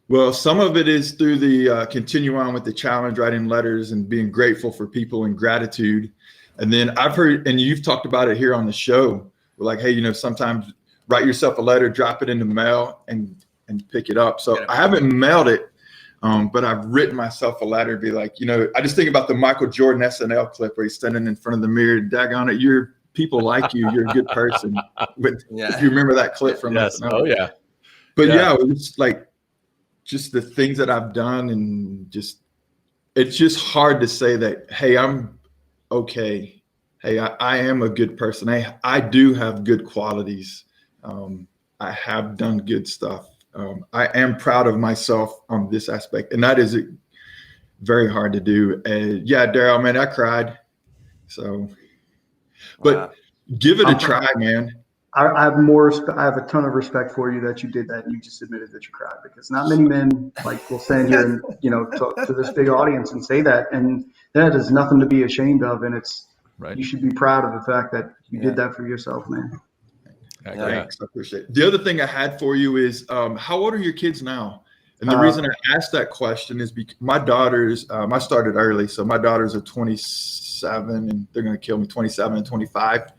Well, some of it is through the continue on with the challenge, writing letters and being grateful for people and gratitude. And then I've heard, and you've talked about it here on the show, we're like, hey, sometimes write yourself a letter, drop it in the mail, and pick it up. So I haven't mailed it, but I've written myself a letter, be like, I just think about the Michael Jordan SNL clip where he's standing in front of the mirror, daggone it, people like you, you're a good person. If you remember that clip from SNL. Oh yeah. But it's like just the things that I've done, and it's just hard to say that, hey, I'm okay. Hey, I am a good person. I do have good qualities. I have done good stuff. I am proud of myself on this aspect, and that is very hard to do. Daryl, man, I cried. So, but give it a try, man. I have a ton of respect for you that you did that, and you just admitted that you cried, because not many men will stand here and talk to this big audience and say that, and that is nothing to be ashamed of, and it's right. You should be proud of the fact that you did that for yourself, man. Thanks, I appreciate it. The other thing I had for you is, how old are your kids now? And the reason I asked that question is because my daughters, I started early, so my daughters are 27, and they're going to kill me, 27 and 25.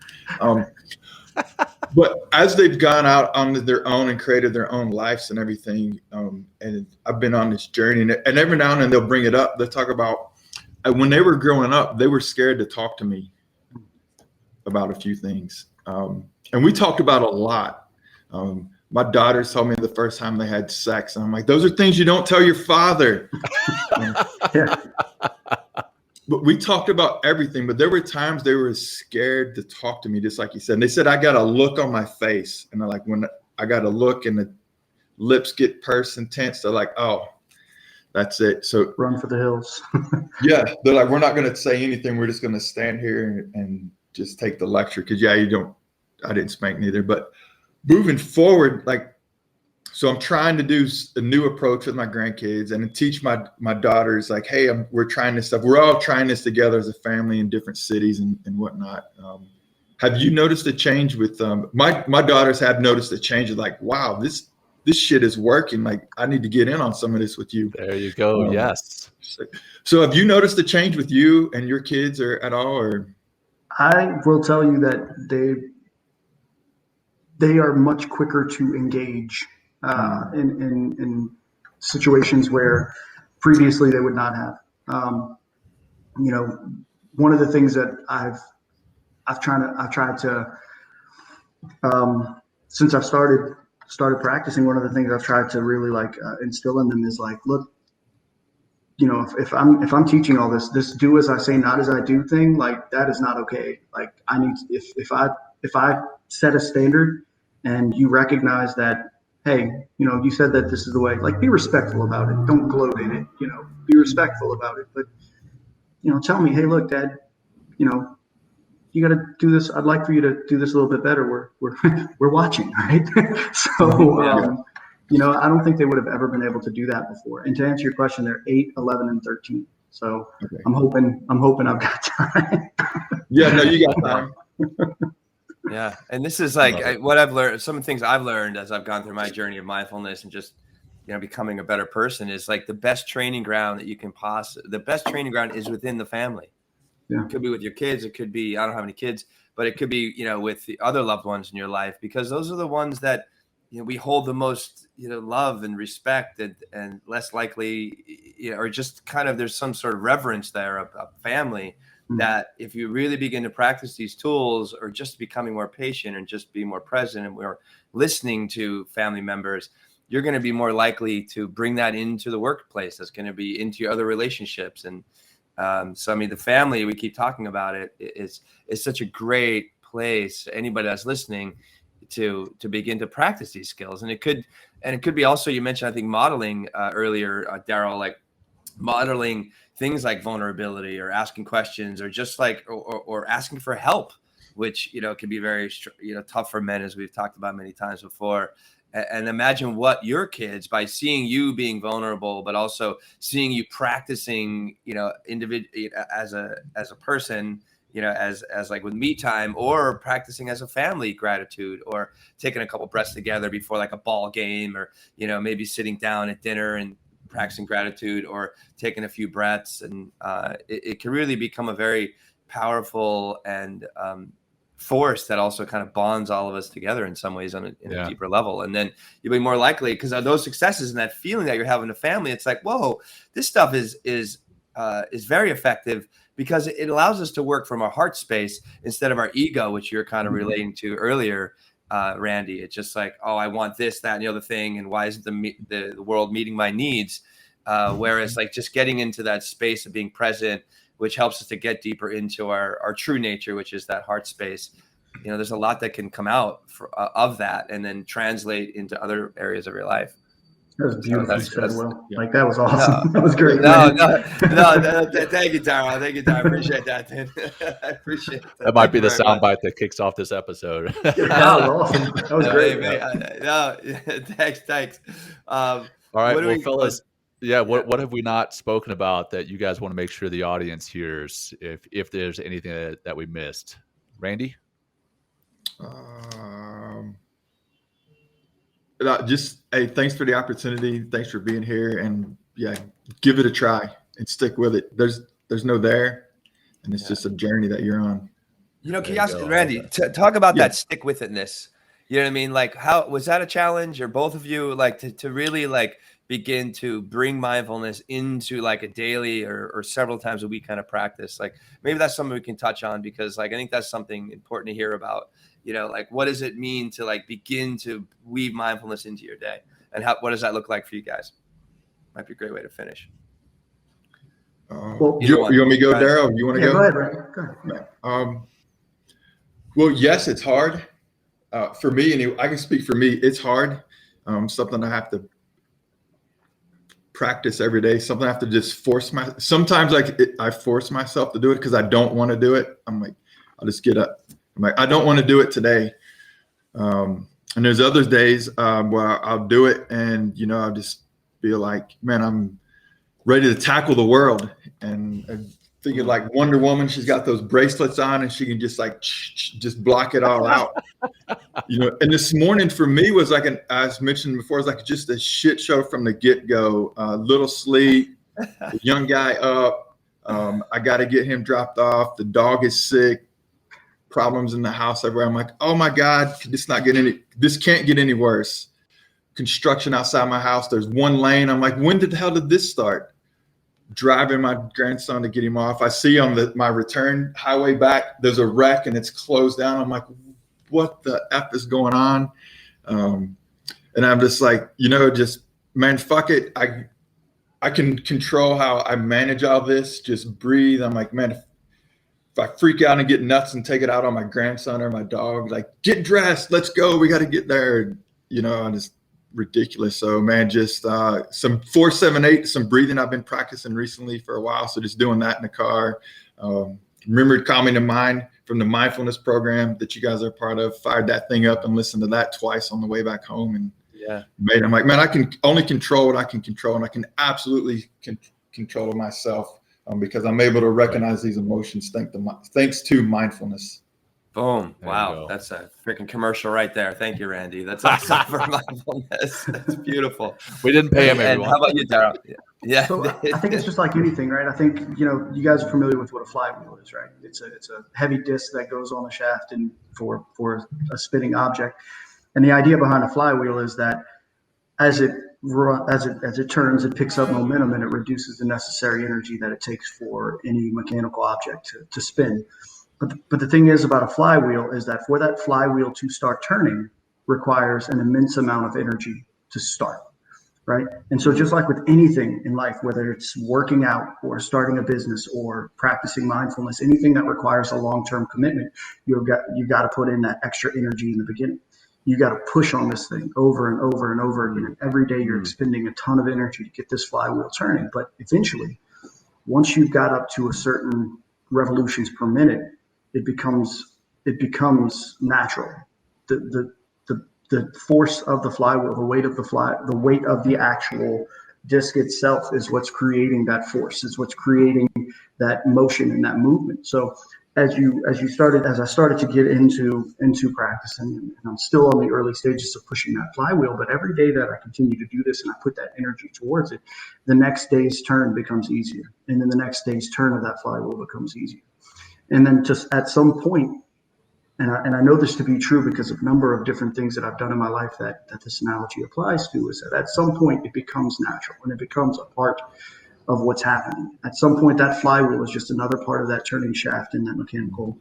But as they've gone out on their own and created their own lives and everything, and I've been on this journey, and every now and then they'll bring it up. They'll talk about when they were growing up, they were scared to talk to me about a few things. And we talked about a lot. My daughters told me the first time they had sex, and I'm like, those are things you don't tell your father. But we talked about everything, but there were times they were scared to talk to me, just like you said. And they said, I got a look on my face. And they're like, when I got a look and the lips get pursed and tense, they're like, oh, that's it. So run for the hills. Yeah. They're like, we're not going to say anything. We're just going to stand here and just take the lecture. Cause I didn't spank neither, but moving forward, so I'm trying to do a new approach with my grandkids and teach my daughters, like, hey, we're trying this stuff. We're all trying this together as a family in different cities and whatnot. Have you noticed a change with my daughters have noticed a change of like, wow, this shit is working. Like, I need to get in on some of this with you. There you go. Yes. So have you noticed a change with you and your kids or at all? Or I will tell you that they are much quicker to engage in situations where previously they would not have. One of the things that I've tried to since I've started practicing, one of the things I've tried to really instill in them is like, look, if I'm teaching all this do as I say, not as I do thing, like that is not okay. Like I need to, if I set a standard and you recognize that, hey, you said that this is the way, like be respectful about it. Don't gloat in it, be respectful about it. But, tell me, hey, look, Dad, you got to do this. I'd like for you to do this a little bit better. We're watching, right? So, I don't think they would have ever been able to do that before. And to answer your question, they're 8, 11, and 13. So okay. I'm hoping I've got time. Yeah, no, you got time. Yeah. And this is like what I've learned. Some of the things I've learned as I've gone through my journey of mindfulness and just, becoming a better person is like the best training ground that you can the best training ground is within the family. Yeah. It could be with your kids. It could be, I don't have any kids, but it could be, with the other loved ones in your life, because those are the ones that, we hold the most, love and respect and less likely, or just kind of, there's some sort of reverence there of family that if you really begin to practice these tools or just becoming more patient and just be more present and more listening to family members, you're going to be more likely to bring that into the workplace. That's going to be into your other relationships. And so, I mean, the family, we keep talking about it, is such a great place. Anybody that's listening to begin to practice these skills. And it could be also, you mentioned, I think, modeling earlier, Daryl, like modeling things like vulnerability or asking questions or just like, or asking for help, which, can be very, tough for men, as we've talked about many times before. And imagine what your kids, by seeing you being vulnerable, but also seeing you practicing, as a person, as like with me time, or practicing as a family gratitude, or taking a couple breaths together before like a ball game, or, maybe sitting down at dinner and practicing gratitude, or taking a few breaths. And it can really become a very powerful and force that also kind of bonds all of us together in some ways on a deeper level. And then you'll be more likely, because of those successes and that feeling that you're having a family, it's like, whoa, this stuff is very effective, because it allows us to work from our heart space instead of our ego, which you're kind of relating to earlier, Randy. It's just like, oh, I want this, that, and the other thing, and why isn't the world meeting my needs? Whereas like just getting into that space of being present, which helps us to get deeper into our true nature, which is that heart space. There's a lot that can come out of that and then translate into other areas of your life. That was beautiful. Like, that was awesome. That was great. No, thank you, Daryl. Thank you, Daryl. I appreciate that, dude. I appreciate that. That might be the soundbite that kicks off this episode. That was awesome. That was great. Thanks. All right, well, fellas. Yeah, what have we not spoken about that you guys want to make sure the audience hears, if there's anything that we missed? Randy? Just, hey, thanks for the opportunity. Thanks for being here, and give it a try and stick with it. There's no there, and it's just a journey that you're on. Curiosity, Randy, talk about that stick with itness. You know what I mean? Like, how was that a challenge, or both of you, like to really like begin to bring mindfulness into like a daily or several times a week kind of practice? Like, maybe that's something we can touch on, because like I think that's something important to hear about. Like, what does it mean to like begin to weave mindfulness into your day, and what does that look like for you guys? Might be a great way to finish. Well, you want me to go, Daryl? You want to go? Go ahead, Ryan. Well, yes, it's hard for me, and I can speak for me. It's hard. Something I have to practice every day. Something I have to just sometimes I force myself to do it because I don't want to do it. I'm like, I'll just get up. I'm like, I don't want to do it today. And there's other days where I'll do it, and I'll just feel like, man, I'm ready to tackle the world. And thinking like Wonder Woman. She's got those bracelets on and she can just like just block it all out. And this morning for me was like I was mentioned before, it was like just a shit show from the get-go. Little sleep, the young guy up. I got to get him dropped off. The dog is sick. Problems in the house everywhere. I'm like, oh my God, this can't get any worse. Construction outside my house. There's one lane. I'm like, when the hell did this start? Driving my grandson to get him off. I see on my return highway back, there's a wreck and it's closed down. I'm like, what the F is going on? And I'm just like, just, man, fuck it. I can control how I manage all this. Just breathe. I'm like, man, if I freak out and get nuts and take it out on my grandson or my dog, like, get dressed, let's go. We got to get there. And it's ridiculous. So man, just some 4-7-8, some breathing I've been practicing recently for a while. So just doing that in the car. Remembered calming the mind from the mindfulness program that you guys are part of, fired that thing up and listened to that twice on the way back home. And I'm like, man, I can only control what I can control. And I can absolutely control myself because I'm able to recognize these emotions thanks to mindfulness. Boom. Wow. That's a freaking commercial right there. Thank you, Randy. That's awesome for mindfulness. That's beautiful. We didn't pay him, everyone. How about you, Daryl? Yeah. So I think it's just like anything, right? I think, you guys are familiar with what a flywheel is, right? It's a heavy disc that goes on the shaft and for a spinning object. And the idea behind a flywheel is that as it turns, it picks up momentum and it reduces the necessary energy that it takes for any mechanical object to spin. But the thing is about a flywheel is that for that flywheel to start turning requires an immense amount of energy to start, right? And so just like with anything in life, whether it's working out or starting a business or practicing mindfulness, anything that requires a long-term commitment, you've got to put in that extra energy in the beginning. You got to push on this thing over and over and over again. And every day you're expending a ton of energy to get this flywheel turning. But eventually, once you've got up to a certain revolutions per minute, it becomes natural. The force of the flywheel, the weight of the actual disc itself is what's creating that force. Is what's creating that motion and that movement. So as I started to get into practicing, and I'm still on the early stages of pushing that flywheel, but every day that I continue to do this and I put that energy towards it, the next day's turn becomes easier, and then the next day's turn of that flywheel becomes easier. And then just at some point, and I know this to be true because of a number of different things that I've done in my life that this analogy applies to, is that at some point it becomes natural and it becomes a part of what's happening. At some point, that flywheel is just another part of that turning shaft in that mechanical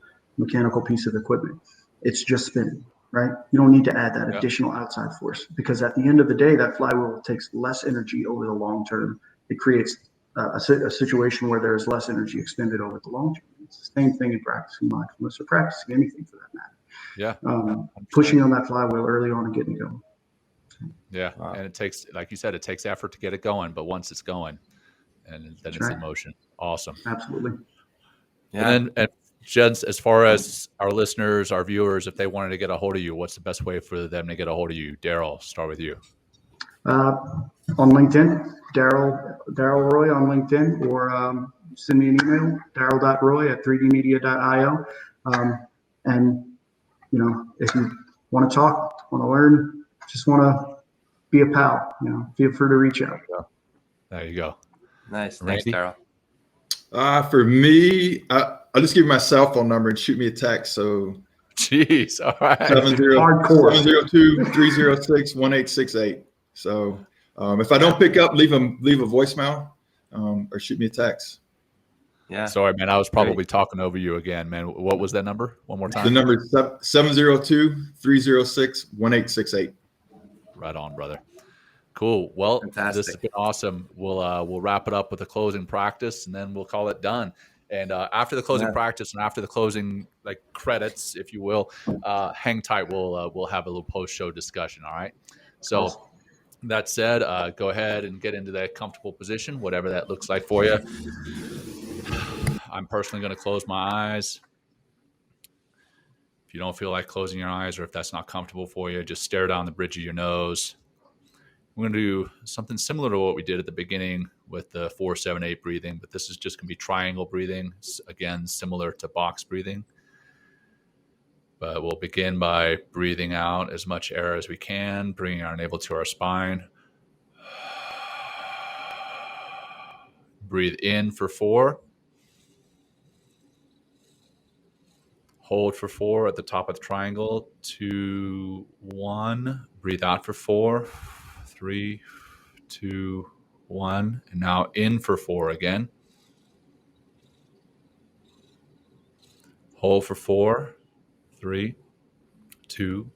piece of equipment. It's just spinning, right? You don't need to add that additional outside force, because at the end of the day, that flywheel takes less energy over the long term. It creates a situation where there's less energy expended over the long term. It's the same thing in practicing mindfulness or practicing anything for that matter. Yeah. Pushing on that flywheel early on and getting it going. Yeah. Wow. And it takes, like you said, it takes effort to get it going, but once it's going, and then it's in motion. Awesome. Absolutely. Yeah. And Jens, as far as our listeners, our viewers, if they wanted to get a hold of you, what's the best way for them to get a hold of you? Daryl, start with you. On LinkedIn, Daryl Roy on LinkedIn, or send me an email, daryl.roy@3dmedia.io. And, if you want to talk, want to learn, just want to be a pal, feel free to reach out. There you go. Nice. Thanks, Daryl. For me, I'll just give you my cell phone number and shoot me a text. So, jeez, all right. 702-306-1868. So, if I don't pick up, leave a voicemail, or shoot me a text. Yeah. Sorry, man. I was probably talking over you again, man. What was that number? One more time. The number is 702-306-1868. Right on, brother. Cool. Well, Fantastic. This has been awesome. We'll wrap it up with a closing practice, and then we'll call it done. And after the closing practice and after the closing credits, if you will, hang tight. We'll have a little post-show discussion. All right. So that said, go ahead and get into that comfortable position, whatever that looks like for you. I'm personally going to close my eyes. If you don't feel like closing your eyes, or if that's not comfortable for you, just stare down the bridge of your nose. We're going to do something similar to what we did at the beginning with the 4-7-8 breathing, but this is just going to be triangle breathing. Again, similar to box breathing. But we'll begin by breathing out as much air as we can, bringing our navel to our spine. Breathe in for 4. Hold for 4 at the top of the triangle. 2, 1. Breathe out for 4. 3, 2, 1. And now in for 4 again. Hold for 4. 3, 2,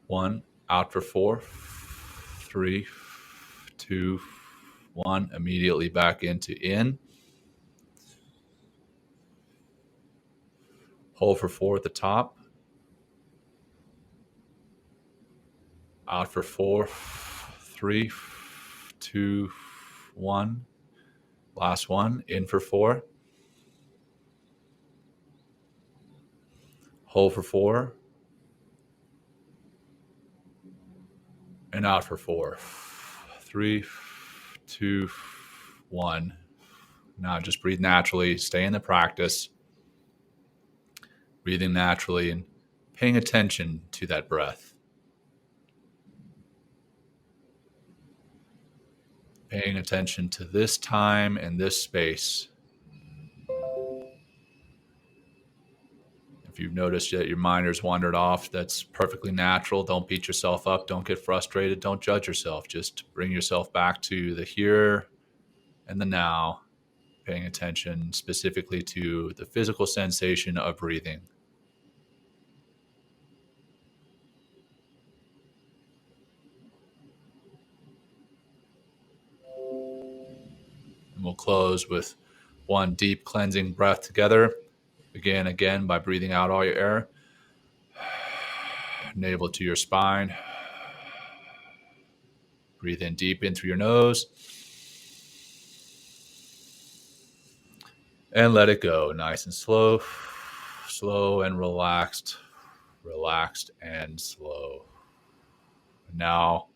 1. Out for 4. 3, 2, 1. Immediately back into in. Hold for 4 at the top. Out for 4. 3, 2, 1. Last one. In for 4. Hold for 4. And out for 4. 3, 2, 1. Now just breathe naturally. Stay in the practice. Breathing naturally and paying attention to that breath. Paying attention to this time and this space. If you've noticed that your mind has wandered off, that's perfectly natural. Don't beat yourself up. Don't get frustrated. Don't judge yourself. Just bring yourself back to the here and the now, paying attention specifically to the physical sensation of breathing. And we'll close with one deep cleansing breath together. Begin again by breathing out all your air. Navel to your spine. Breathe in deep in through your nose. And let it go. Nice and slow. Slow and relaxed. Relaxed and slow. Now,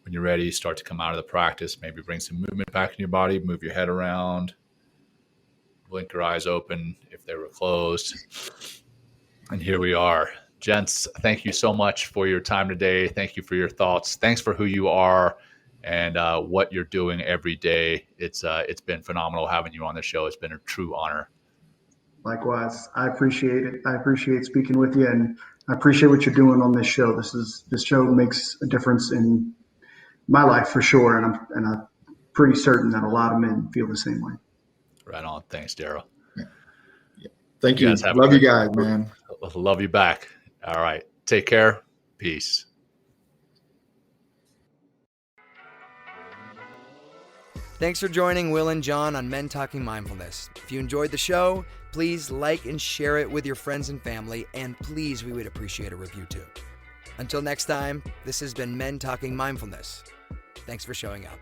when you're ready, start to come out of the practice. Maybe bring some movement back in your body. Move your head around. Blink your eyes open if they were closed. And here we are. Gents, thank you so much for your time today. Thank you for your thoughts. Thanks for who you are and what you're doing every day. It's been phenomenal having you on the show. It's been a true honor. Likewise, I appreciate it. I appreciate speaking with you, and I appreciate what you're doing on this show. This show makes a difference in my life for sure, and I'm pretty certain that a lot of men feel the same way. Right on. Thanks, Daryl. Yeah. Thank you. Guys Love you guys, man. Love you back. All right. Take care. Peace. Thanks for joining Will and John on Men Talking Mindfulness. If you enjoyed the show, please like and share it with your friends and family, and please, we would appreciate a review too. Until next time, this has been Men Talking Mindfulness. Thanks for showing up.